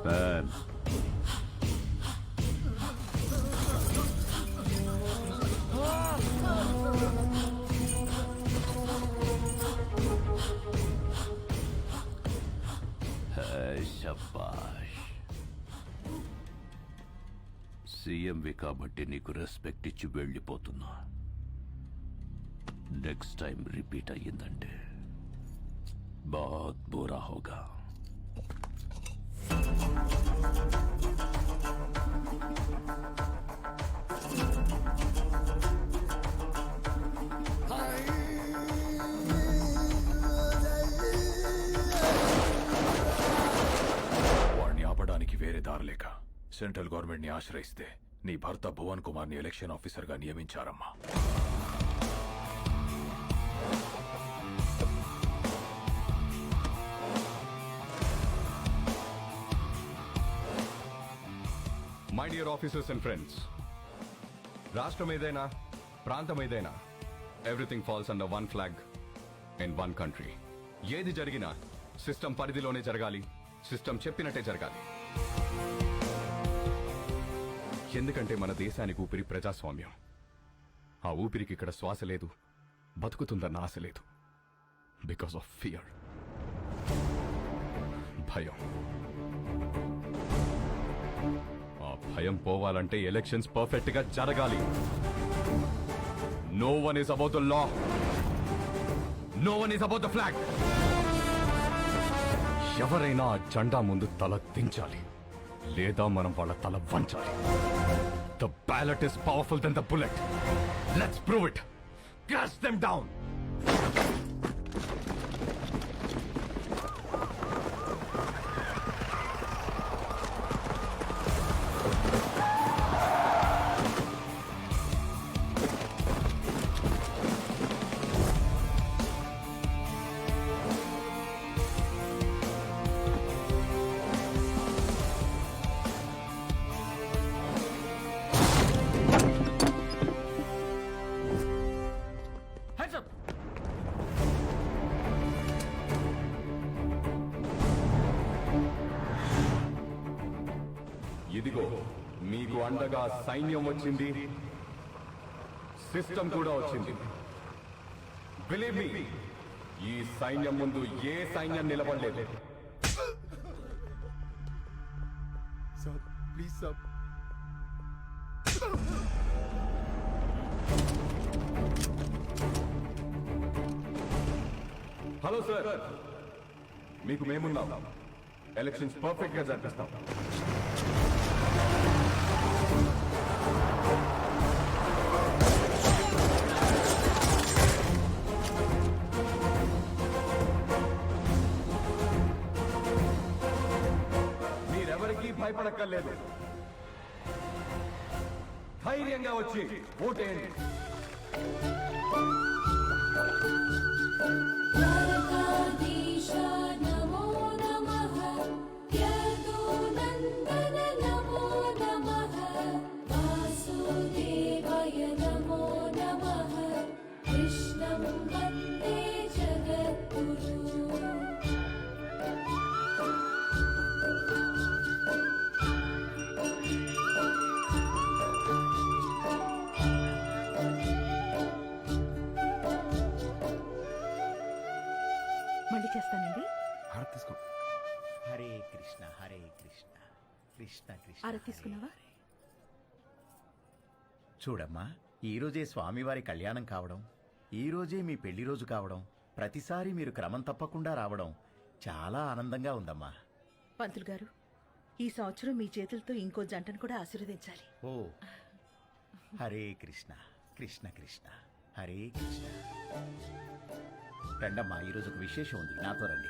पैन शाबाश. సీఎంవి కాబట్టి నీకు రెస్పెక్ట్ ఇచ్చి వెళ్ళిపోతున్నా. నెక్స్ట్ టైం రిపీట్ అయ్యిందంటే బాత్ బురా హోగా. వాడిని ఆపడానికి వేరే దారిలేక సెంట్రల్ గవర్నమెంట్ ని ఆశ్రయిస్తే నీ భర్త భువన్ కుమార్ ని ఎలక్షన్ ఆఫీసర్ గా నియమించారమ్మా. My dear officers and friends, రాష్ట్రం ఏదైనా ప్రాంతం ఏదైనా everything falls under one flag in one country. ఏది జరిగినా సిస్టమ్ పరిధిలోనే జరగాలి, సిస్టమ్ చెప్పినట్టే జరగాలి. ఎందుకంటే మన దేశానికి ఊపిరి ప్రజాస్వామ్యం. ఆ ఊపిరికి ఇక్కడ శ్వాస లేదు, బతుకుతుందన్న ఆశ లేదు. బికాస్ ఆఫ్ ఫియర్, భయం. ఆ భయం పోవాలంటే ఎలక్షన్స్ పర్ఫెక్ట్ గా జరగాలి. No one is about the law, no one is about the flag. ఎవరైనా ఆ జెండా ముందు తల దించాలి, లేదా మనం వాళ్ళ తల వంచాలి. The ballot is powerful then the bullet. Let's prove it. Crash them down. ఇదిగో మీకు అండగా సైన్యం వచ్చింది, సిస్టమ్ కూడా వచ్చింది. బిలీవ్ మీ, ఈ సైన్యం ముందు ఏ సైన్యం నిలబడలేదు. Sir please sir. Hello sir, మీకు మేమున్నాం. ఎలక్షన్స్ పర్ఫెక్ట్ గా జరిపిస్తాం. మీరెవరికీ భయపడక్కర్లేదు. ధైర్యంగా వచ్చి ఓటేయండి. మళ్ళీ చేస్తానండి. తీసుకో. హరే కృష్ణ హరే కృష్ణ కృష్ణ కృష్ణ. అర తీసుకున్నావా? చూడమ్మా, ఈ రోజే స్వామివారి కళ్యాణం కావడం, ఈ రోజే మీ పెళ్లి రోజు కావడం, ప్రతిసారి మీరు క్రమం తప్పకుండా రావడం చాలా ఆనందంగా ఉందమ్మా. పంతులు గారు, ఈ సంవత్సరం మీ చేతులతో ఇంకో జంటను కూడా ఆశీర్వదించాలి. ఓ హరే కృష్ణ కృష్ణ కృష్ణ హరే కృష్ణ. రండమ్మా, ఈరోజు ఒక విశేషం ఉంది, నాతో రండి.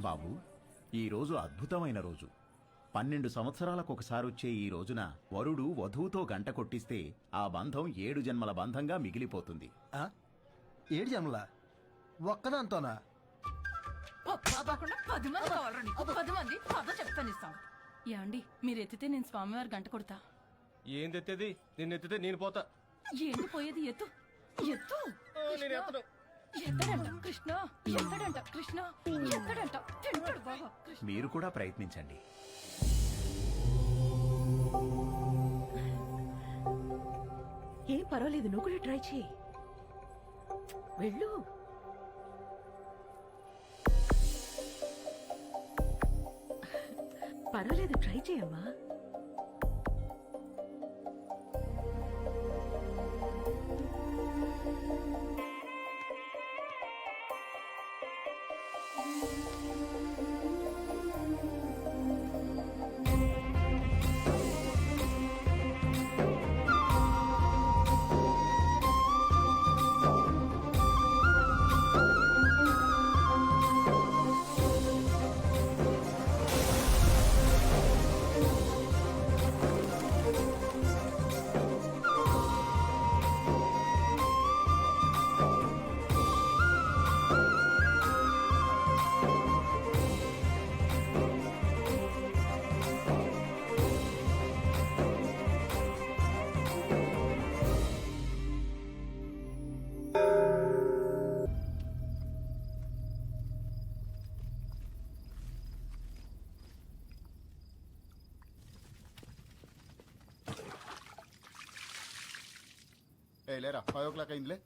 బాబు, ఈ రోజు అద్భుతమైన రోజు. 12 సంవత్సరాలకు ఒకసారి వచ్చే ఈ రోజున వరుడు వధువుతో గంట కొట్టిస్తే ఆ బంధం 7 జన్మల బంధంగా మిగిలిపోతుంది. 7 జన్మల ఒక్కదాంతోనా? 10 మంది కావాలరా నీకు? 10 మంది కథ చెప్తాను ఇస్తాం. ఏమండి, మీరు ఎత్తితే నేను స్వామివారి గంట కొడతా. ఏం తెత్తేది? నిన్ను ఎత్తితే నేను పోతా. ఏంటి పోయేది? ఎత్తు ఎత్తు. నేను ఎత్తను. ఎత్తడంట కృష్ణ, ఎత్తడంట కృష్ణ, ఎత్తడంట. తింటాడు బాబు. మీరు కూడా ప్రయత్నించండి. ఏం పర్వాలేదు, నువ్వు కూడా ట్రై చేయి. వెళ్ళు. పర్వాలేదు, ట్రై చేయమ్మా. లేరా 5 o'clock అయిందిలే.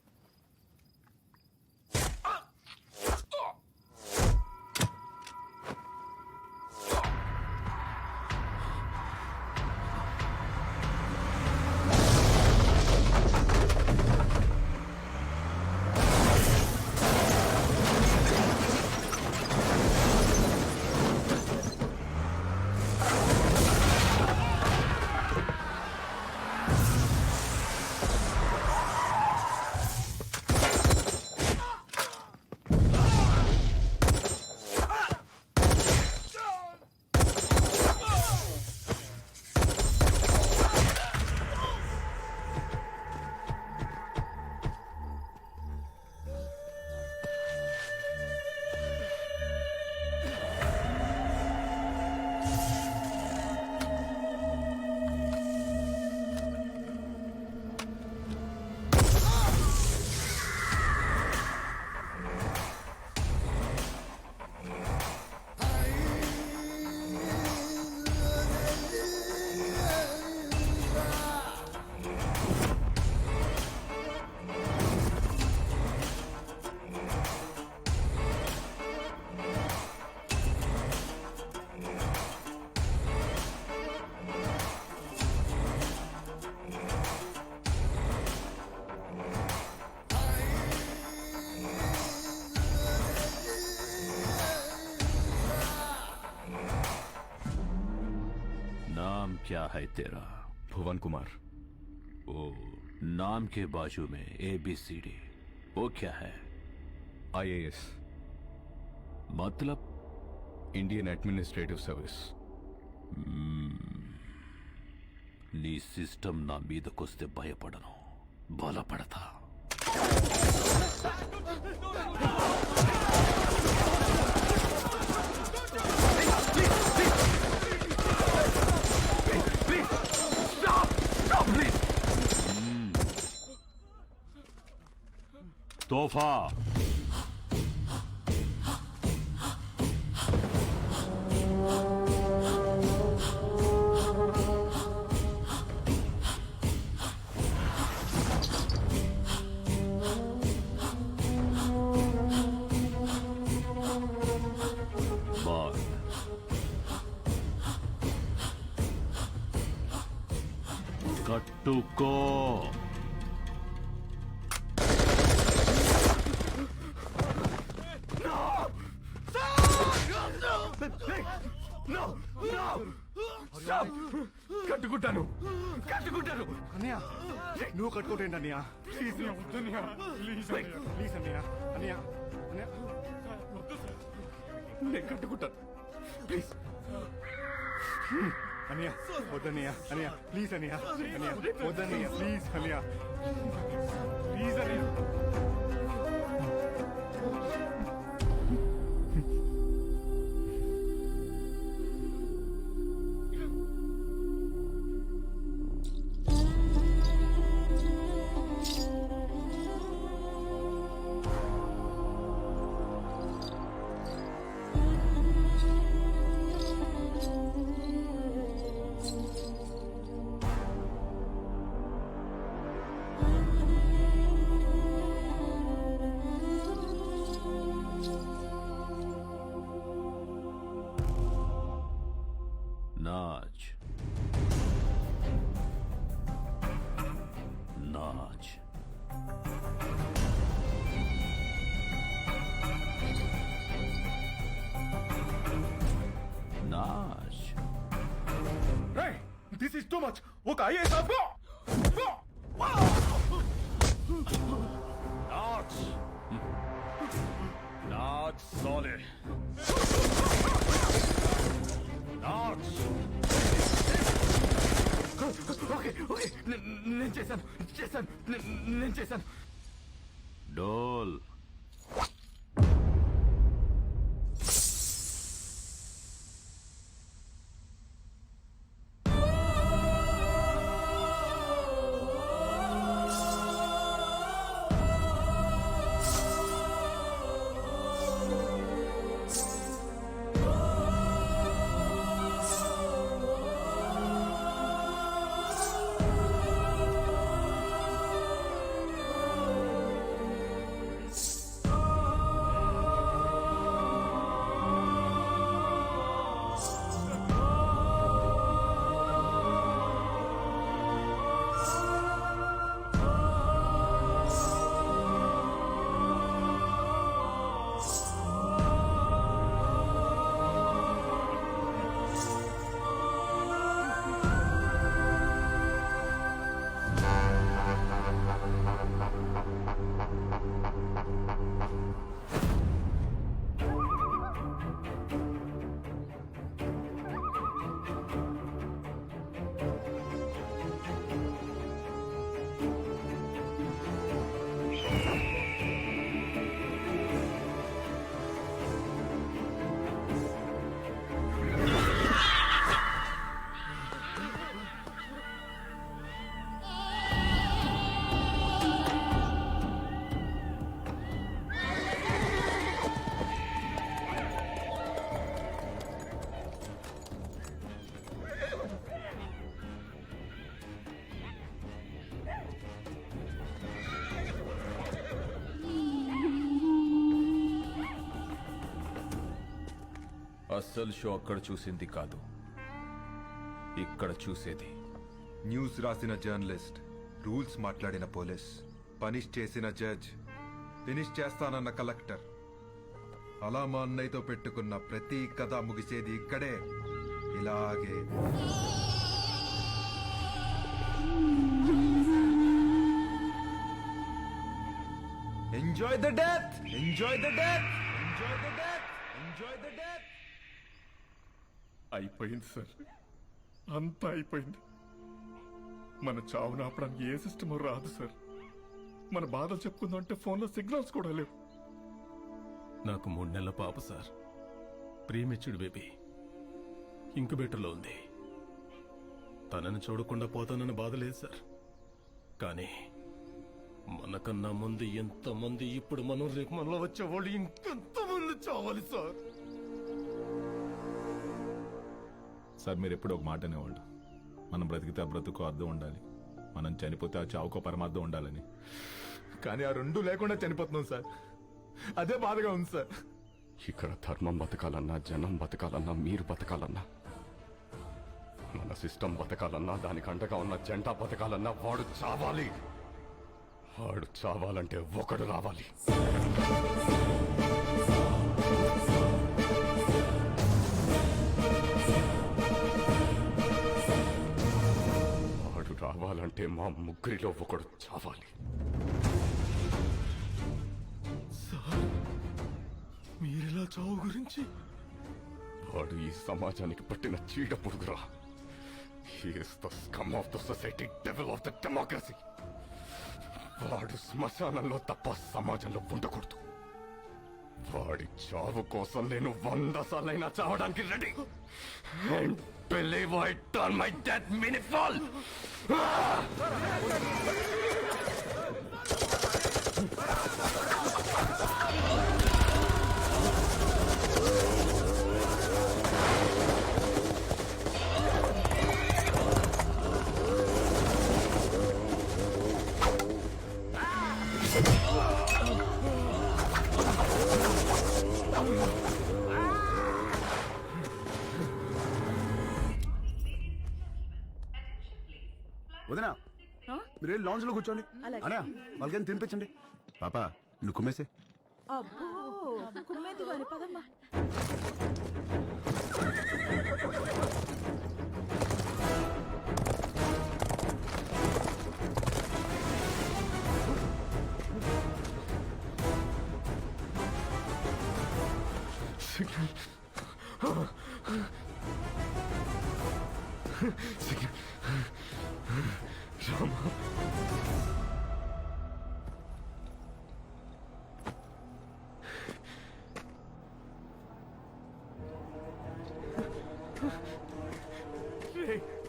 क्या है तेरा? भुवन कुमार। ओ, नाम के बाजू में ABCD, वो क्या है? IAS मतलब? Indian administrative service. నీ సిస్టమ్ నా మీదకొస్తే భయపడను, బలపడతా. तोहफा बात कट्टुको కట్టుకుంటాను కట్టుకుంటాను అన్నయ్య నువ్వు కట్టుకోటేంటి అన్నయ్య ప్లీజ్ వద్దన్నయ్య ప్లీజ్ ప్లీజ్ అన్నయ్య అన్నయ్య అన్నయ్య నేను కట్టుకుంటాను ప్లీజ్ అన్నయ్య వద్దన్నయ్య అన్నయ్య ప్లీజ్ అన్నయ్య అన్నయ్య వద్దన్నయ్య ప్లీజ్ అన్నయ్య ప్లీజ్ అన్నయ్య దిస్ ఇస్ టూ మచ్. ఒక IAS officer Not solid. Not. Okay నేను చేశాను. డోల్. అస్సలు షో అక్కడ చూసింది కాదు, ఇక్కడ చూసేది. న్యూస్ రాసిన జర్నలిస్ట్, రూల్స్ మాట్లాడిన పోలీస్, పనిష్ చేసిన జడ్జ్, ఫినిష్ చేస్తానన్న కలెక్టర్, అలా మా అన్నయ్యతో పెట్టుకున్న ప్రతి కథ ముగిసేది ఇక్కడే, ఇలాగే. Enjoy the death, enjoy the death, enjoy the death, enjoy the death. అయిపోయింది సార్, అంతా అయిపోయింది. మన చావును ఆపడానికి ఏ సిస్టమ్ రాదు సార్. మన బాధలు చెప్పుకుందామంటే ఫోన్లో సిగ్నల్స్ కూడా లేవు. నాకు 3 నెలల పాప సార్, ప్రీమెచ్యూర్డ్ బేబీ, ఇంక్యుబేటర్లో ఉంది. తనని చూడకుండా పోతానన్న బాధ లేదు సార్. కానీ మనకన్నా ముందు ఎంతమంది, ఇప్పుడు మనం రేపు మనలో వచ్చేవాళ్ళు ఇంకెంతమంది చావాలి సార్. సార్ మీరు ఎప్పుడు ఒక మాట అనేవాళ్ళు, మనం బ్రతికితే ఆ బ్రతుకు అర్థం ఉండాలి, మనం చనిపోతే ఆ చావుకో పరమార్థం ఉండాలని. కానీ ఆ రెండూ లేకుండా చనిపోతున్నాం సార్, అదే బాధగా ఉంది సార్. ఇక్కడ ధర్మం బతకాలన్నా, జనం బతకాలన్నా, మీరు బతకాలన్నా, మన సిస్టమ్ బతకాలన్నా, దానికి అండగా ఉన్న జెండా బతకాలన్నా వాడు చావాలి. వాడు చావాలంటే ఒకడు రావాలి. వాడు రావాలంటే మా ముగ్గురిలో ఒకడు చావాలి. సార్ మీరెలా చావు గురించి? వాడు ఈ సమాజానికి పట్టిన చీడ పురుగురా. He is the scum of the society, devil of the democracy. వాడు శ్మశానంలో తప్ప సమాజంలో ఉండకూడదు. వాడి చావు కోసం నేను 100 సార్లైనా చావడానికి ready. And believe I turn my death meaningful. వదినా మీరు లాంజ్ లో కూర్చోండి. అనా వాళ్ళకైనా తినిపించండి. పాప నువ్వు కుమ్మేసే. అబ్బో కుమ్మేది వారి పదమ్మా. Signal signal Rama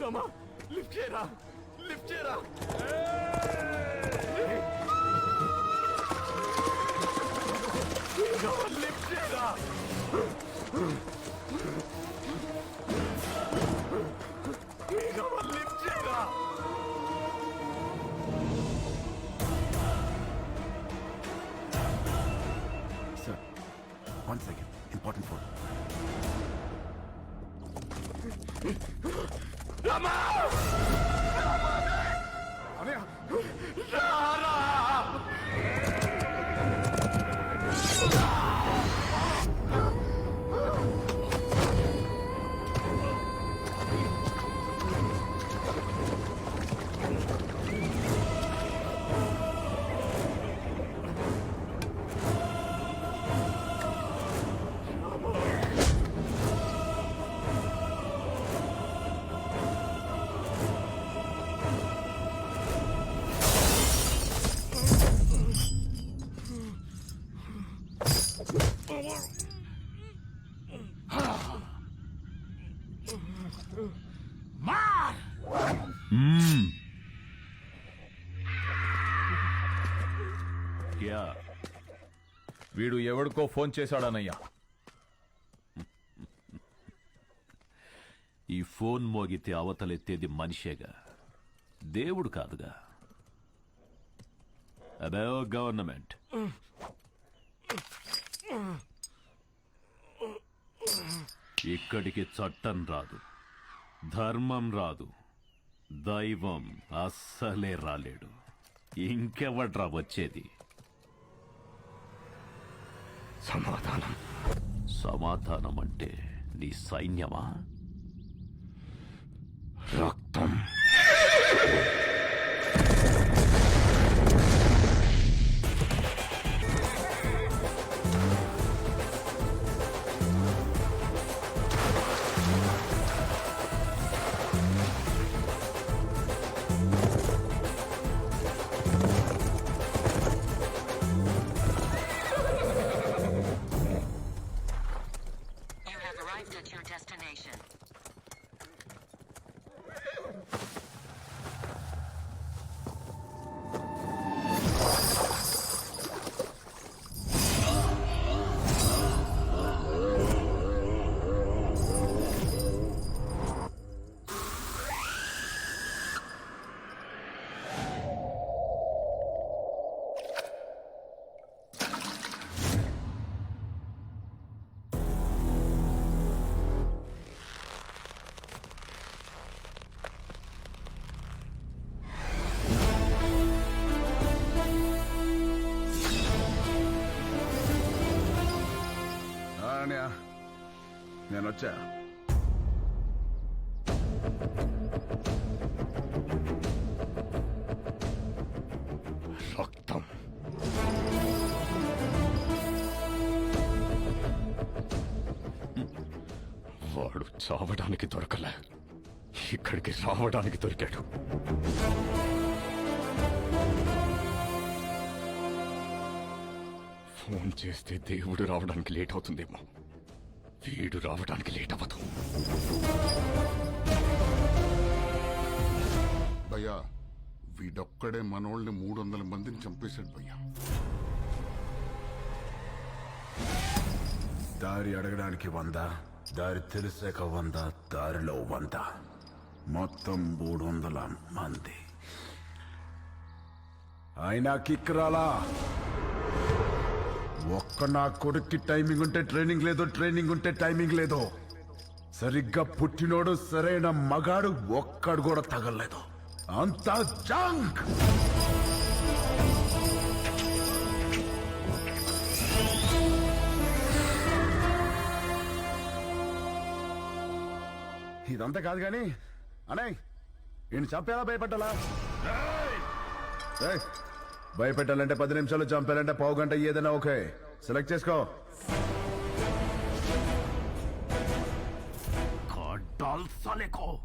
Rama lift చేయరా లిఫ్ట్ చేయరా లిఫ్ట్ చేయరా లిఫ్ట్ చేయరా sir 1 second important phone. Rama రారా వీడు ఎవడికో ఫోన్ చేశాడనయ్యా. ఈ ఫోన్ మోగితే అవతలెత్తేది మనిషేగా, దేవుడు కాదుగా. అదే గవర్నమెంట్. ఇక్కడికి చట్టం రాదు, ధర్మం రాదు, దైవం అస్సలే రాలేడు. ఇంకెవడ్రా వచ్చేది? సమాధానం. సమాధానం అంటే నీ సైన్యమా? రక్తం. నేను వచ్చా. రక్తం. వాడు చావడానికి దొరకలే, ఇక్కడికి రావడానికి దొరికాడు. ఫోన్ చేస్తే దేవుడు రావడానికి లేట్ అవుతుందేమో, వీడు రావడానికి లేట్ అవ్వదు. భయ్యా, వీడొక్కడే మనోళ్ళని 300 మందిని చంపేశాడు భయ్యా. దారి అడగడానికి 100, దారి తెలిసాక 100, దారిలో 100, మొత్తం 300 మంది. అయినా కిక్ రాలా. ఒక్క నా కొడుక్కి టైమింగ్ ఉంటే ట్రైనింగ్ లేదు, ట్రైనింగ్ ఉంటే టైమింగ్ లేదు. సరిగ్గా పుట్టినోడు సరైన మగాడు ఒక్కడు కూడా తగలలేదు. అంతా జంక్. ఇదంతా కాదు కానీ అన్నయ్య, ఈయన చంపేలా భయపడ్డాలా? భయపెట్టాలంటే 10 నిమిషాలు, చంపాలంటే పావు గంట, ఏదైనా ఓకే. సెలెక్ట్ చేసుకో. चल साले को।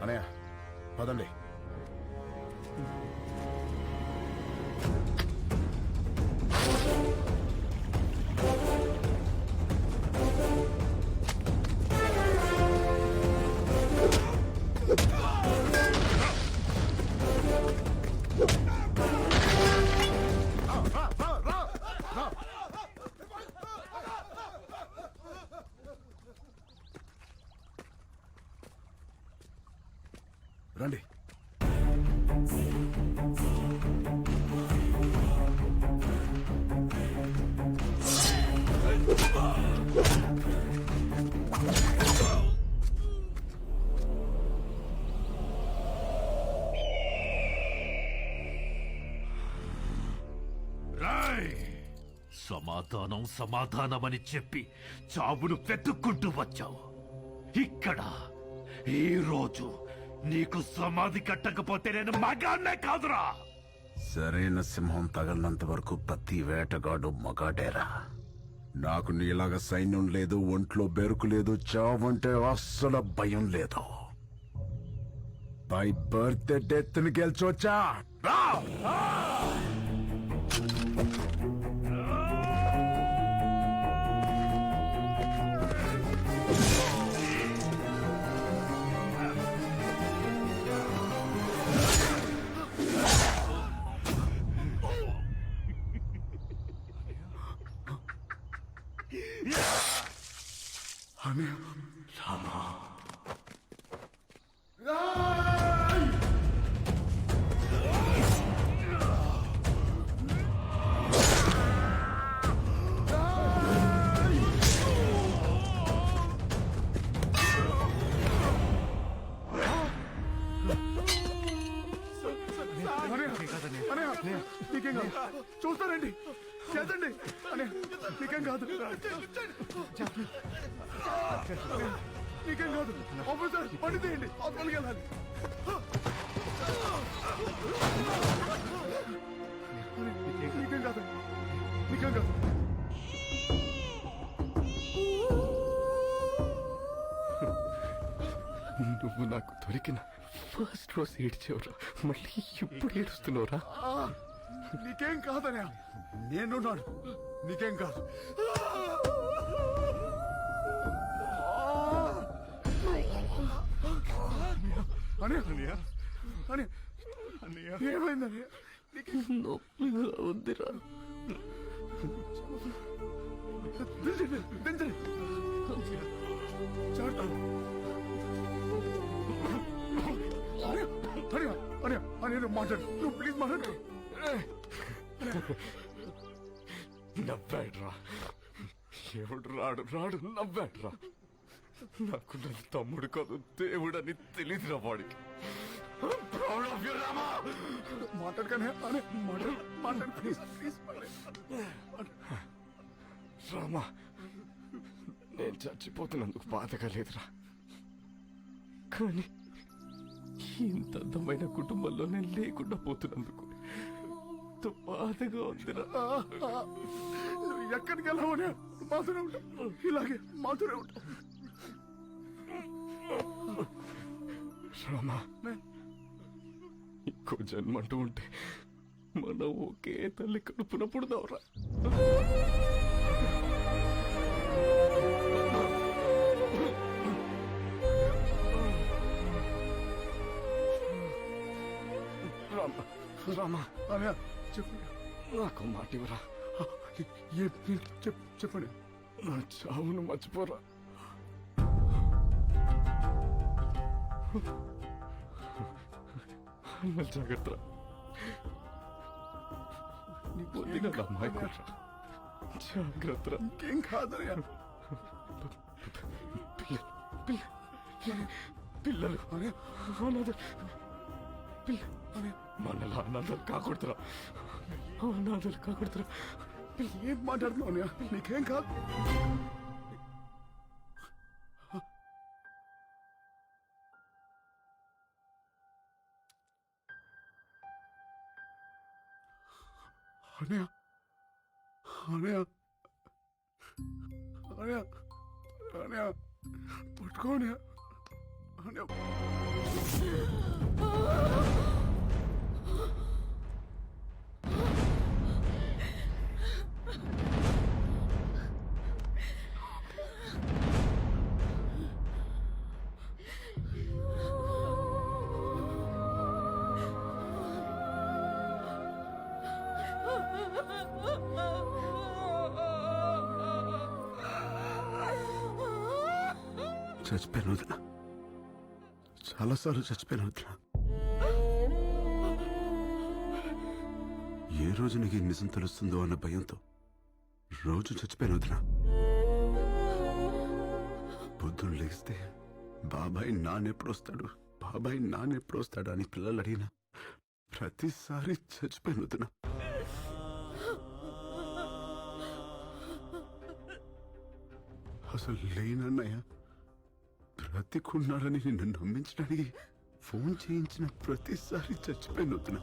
అనయ్య పదండి. రండి. సమాధానం సమాధానమని చెప్పి చావును వెతుక్కుంటూ వచ్చావు. ఇక్కడ ఈ రోజు నీకు సమాధి కట్టకపోతే నేను మగాన్నే కాదురా. సరైన సింహం తగలనంత వరకు ప్రతి వేటగాడు మగాడేరా. నాకు నీలాగా సైన్యం లేదు, ఒంట్లో బెరుకు లేదు, చావంటే అస్సలు భయం లేదు. బై బర్త్ డెత్ ని గెలిచొచ్చా. రామా నీకేం కాదు చూస్తారండి చేతండి అని నీకేం కాదు నీకేం కాదు ఆఫీసర్ పని తీయండి హాస్పిటల్కి వెళ్ళాలి నీకేం కాదు నీకేం కాదు నువ్వు నాకు దొరికిన ఫస్ట్ రోజు ఏడ్చేవరా మళ్ళీ ఇప్పుడు ఏడుస్తున్నావురా నీకేం కాదనే నేనున్నాను నీకేం కాదు అని అని ఏమైందని నొప్పిగా ఉందిరా మాట్లాడు నువ్వు ప్లీజ్ మాట్లాడు నవ్వాడ్రా ఎవడు రాడు రాడు నవ్వాడ్రా నాకు నా తమ్ముడు కాదు దేవుడని తెలియదురా వాడికి మాట్లాడగానే మాట్లాడు ప్లీజ్ ప్లీజ్ రామా నేను చచ్చిపోతున్నందుకు బాధగా లేదురా కానీ ఇంత అందమైన కుటుంబంలో నేను లేకుండా పోతున్నందుకు ఎంతో బాధగా ఉందిరా నువ్వు ఎక్కడికి వెళ్ళావనే మాతోనే ఉంటా ఇలాగే మాతోనే ఉంటా రామా ఇంకో జన్మంటూ ఉంటే మనం ఒకే తల్లి కడుపున పుడదావురా రామా రామా అనే చెప్పు నాకు మాట ఇవ్వరా చెప్పండి నా చావును మర్చిపోరా అన్నలు జాగ్రత్త వదిన అమ్మాయి జాగ్రత్త ఇంకేం కాదనే పిల్లలు మనలా అనాథలు కాకూడదురా అనాథలు కాకూడదురా ఏం మాట్లాడుతున్నావు నీకేం కాదు అనయా అనయా అనయా అనయా పట్టుకోనే అనయా చచ్చిపోయాను వదిన చాలాసార్లు చచ్చిపోయాను వదిన ఏ రోజు నీకు ఈ నిజం తెలుస్తుందో అన్న భయంతో రోజు చచ్చిపోయాను వదిన పొద్దున్న లేస్తే బాబాయ్ నాన్నెప్పుడు వస్తాడు బాబాయ్ నాన్నెప్పుడు వస్తాడు అని పిల్లలు అడిగినా ప్రతిసారి చచ్చిపోయాను వదిన అసలు లేనన్నయ్య బ్రతికున్నాడని నిన్ను నమ్మించడానికి ఫోన్ చేయించిన ప్రతిసారి చచ్చిపోయిన వద్దున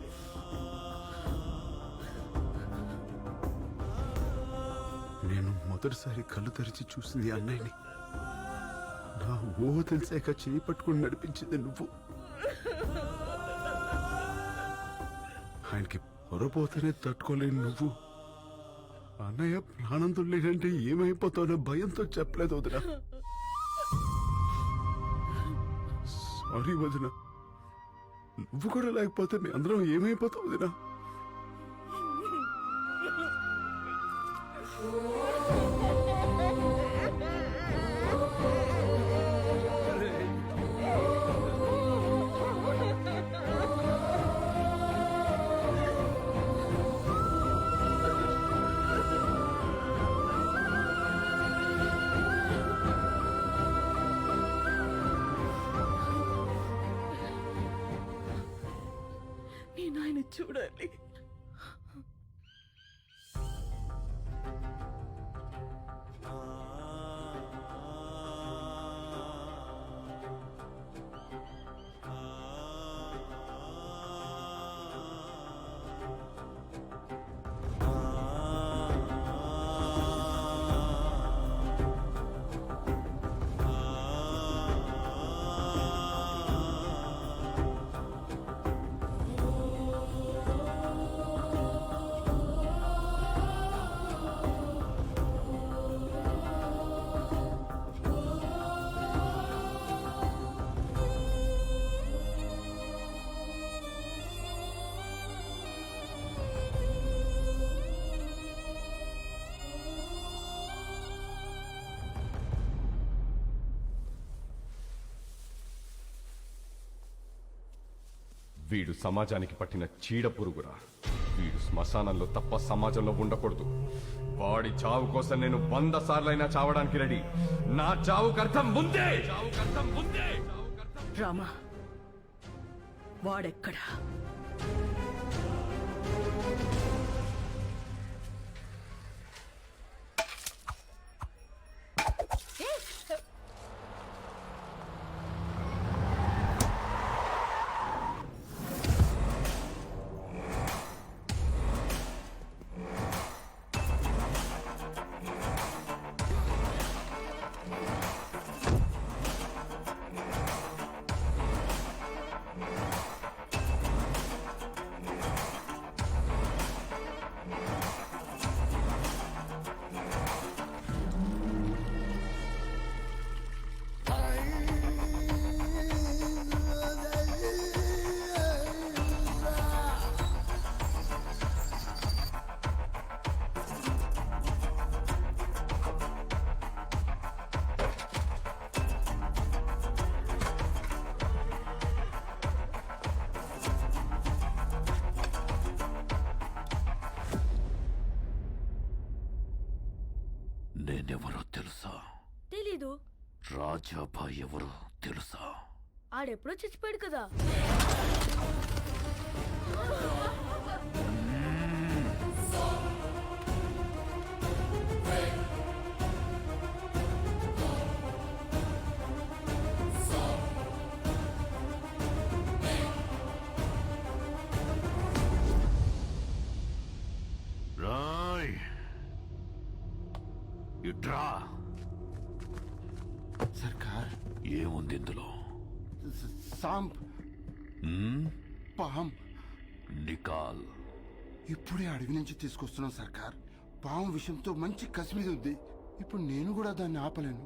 నేను మొదటిసారి కళ్ళు తెరిచి చూసింది అన్నయ్యని నా తెలిసాక చేయి పట్టుకుని నడిపించింది నువ్వు ఆయనకి పొరపోతేనే తట్టుకోలేని నువ్వు అన్నయ్య ప్రాణంతో లేదంటే ఏమైపోతానో భయంతో చెప్పలేదు వదిన సారీ వదిన నువ్వు కూడా లేకపోతే మీ అందరం ఏమైపోతావు వదిన నేను ఆయన చూడాలి వీడు సమాజానికి పట్టిన చీడ పురుగురా. వీడు శ్మశానంలో తప్ప సమాజంలో ఉండకూడదు. వాడి చావు కోసం నేను 100 సార్లైనా చావడానికి రెడీ. నా చావుకు అర్థం ముందే. రామా, వాడెక్కడా? నేనెవరో తెలుసా? తెలీదు. రాజాబాయ్ ఎవరో తెలుసా? ఆడెప్పుడో చచ్చిపోయాడు కదా. రాయ్ ఇట్రా. సర్కార్, ఏముంది ఇందులో? సాంప్, పాం. నికాల్. ఇప్పుడే అడవి నుంచి తీసుకొస్తున్నాం సర్కార్. పాము విషయంతో మంచి కసి మీద ఉంది. ఇప్పుడు నేను కూడా దాన్ని ఆపలేను.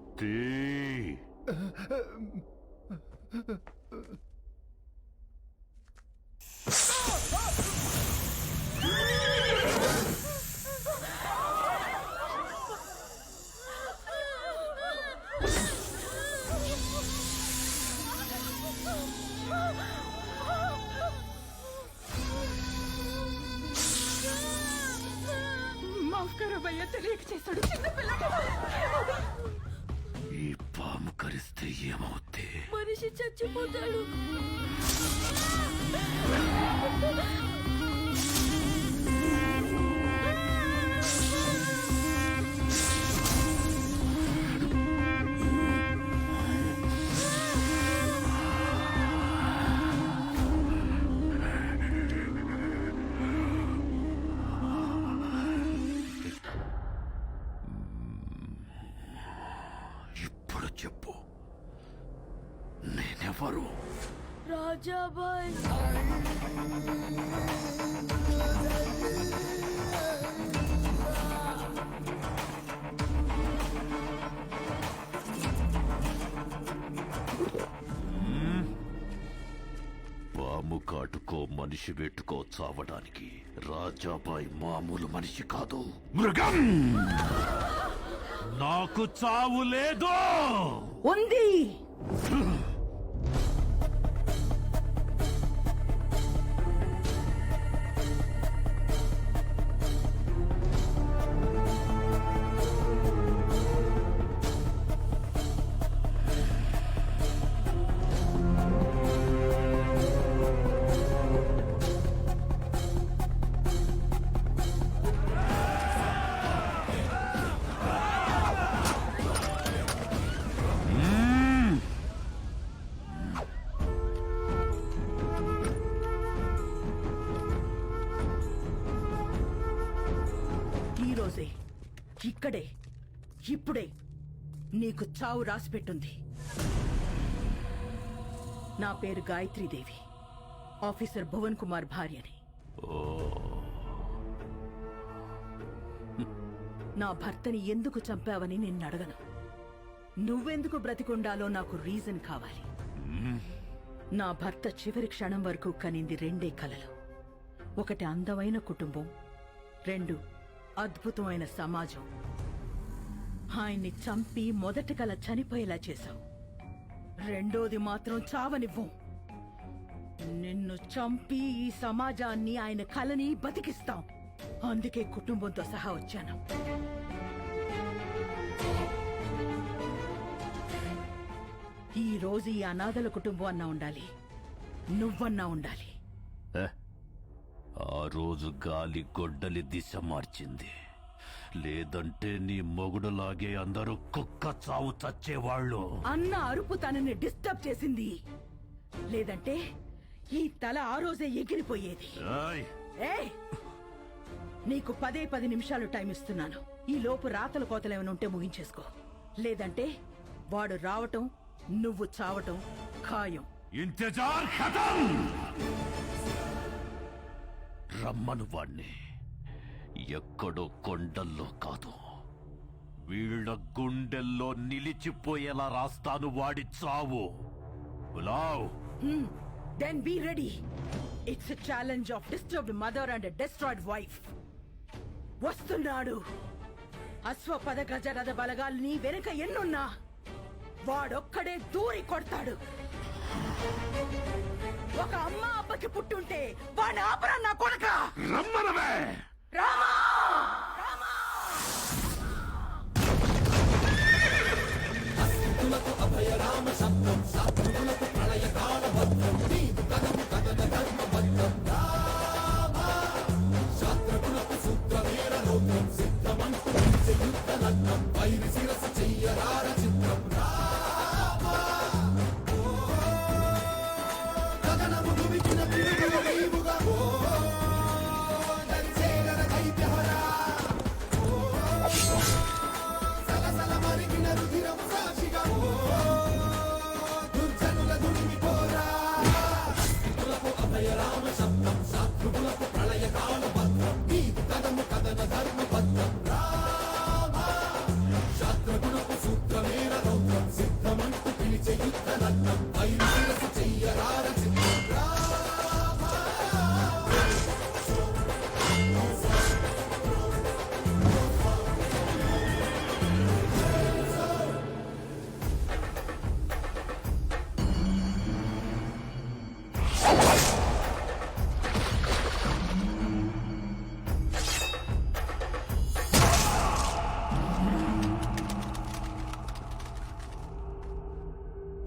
మాఫ్ కరో భయ్యా, తెలియక చేశాడు. చిన్న పిల్లడు. ఈ పాము కరిస్తే ఏమవుతే? మనిషి చచ్చిపోతాడు. ఇప్పుడు చెప్పు, నేనెవరు? రాజాబాయ్. పాము కాటుకో మనిషి పెట్టుకో చావడానికి. రాజాబాయ్ మామూలు మనిషి కాదు, మృగం. నాకు చావు లేదు. ఉంది. ఇక్కడే ఇప్పుడే నీకు చావు రాసిపెట్టుంది. నా పేరు గాయత్రీదేవి, ఆఫీసర్ భువన్ కుమార్ భార్యని. నా భర్తని ఎందుకు చంపావని నిన్ను అడగను. నువ్వెందుకు బ్రతికుండాలో నాకు రీజన్ కావాలి. నా భర్త చివరి క్షణం వరకు కనింది రెండే కలలు. ఒకటి అందమైన కుటుంబం, రెండు అద్భుతమైన సమాజం. ఆయన్ని చంపి మొదటి కల చనిపోయేలా చేశావు, రెండోది మాత్రం చావనివ్వం. నిన్ను చంపి ఈ సమాజాన్ని ఆయన కలని బతికిస్తాం. అందుకే కుటుంబంతో సహా వచ్చాను. ఈ రోజు ఈ అనాథల కుటుంబం అన్నా ఉండాలి, నువ్వన్నా ఉండాలి. ఆ రోజు గాలి గొడ్డలి దిశ మార్చింది. లేదంటే నీ మొగుడులాగే అందరూ కుక్క చావు చచ్చేవాళ్ళు. అన్న అరుపు తనని డిస్టర్బ్ చేసింది. లేదంటే ఈ తల ఆ రోజే ఎగిరిపోయేది. ఏయ్! నీకు 10 నిమిషాలు టైం ఇస్తున్నాను. ఈ లోపు రాతల కోతలు ఏమైనా ఉంటే ముగించేసుకో. లేదంటే వాడు రావటం, నువ్వు చావటం ఖాయం. ఇంతజార్ ఖతం. రమ్మను వాణ్ణి. ఎక్కడో కొండల్లో కాదు, వీళ్ళ గుండెల్లో నిలిచిపోయేలా రాస్తాను వాడి చావు. బులావ్. Then be ready. It's a challenge of disturbed mother and a destroyed wife. వస్తున్నాడు. అశ్వపద గజరథ బలగాల్ని వెనుక ఎన్నున్నా వాడొక్కడే దూరి కొడతాడు. ఒక అమ్మ అబ్బకి పుట్టుంటే వాడిని ఆపరా నా కొడక. రమ్మనవే. రామా! అభయ రామ శబ్దం శత్రువులకు ప్రళయ కాల భద్రం నీదు కథము కథన ధర్మ భద్రం రామ శత్రువులకు సూత్ర వీర రౌద్రం సిద్ధమంటూ యుద్ధ లగ్నం వైరి శిరసు చెయ్యరార చిత్రం రామ గగనము దుమికిన తిరుగుల వైవుగా దరిచేరన దైత్యహరా సలసల మరిగిన రుధిరము సాక్షిగా దుర్జనుల దుడిమి పోరా శత్రువులకు అభయ రామ శబ్దం శత్రువులకు ప్రళయ కాల భద్రం నీదు కథము కథన ధర్మ భద్రం రామ శత్రువులకు సూత్రమేర రౌద్రం సిద్ధమంటూ పిలిచే యుద్ధ లగ్నం వైరి శిరసు చెయ్యరార చిత్రం Rama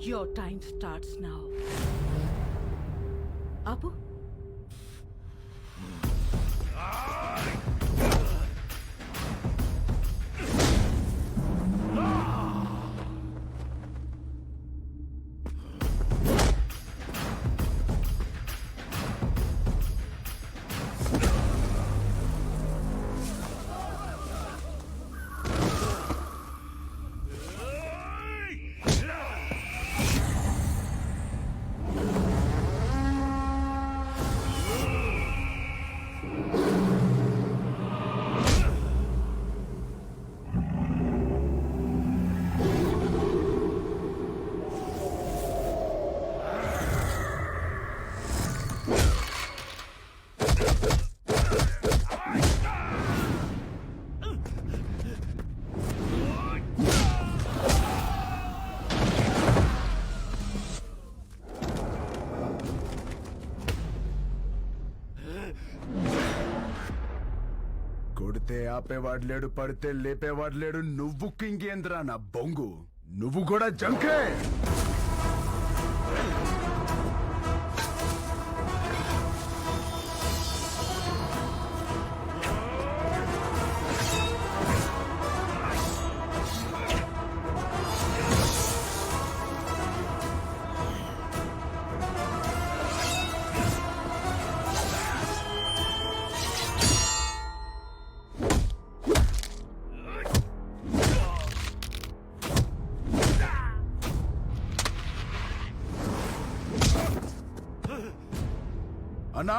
Your time starts now. Apu? కొడితే ఆపేవాడు లేడు, పడితే లేపేవాడు లేడు. నువ్వు కింగేంద్రా నా బొంగు, నువ్వు కూడా జంకే. అన్నా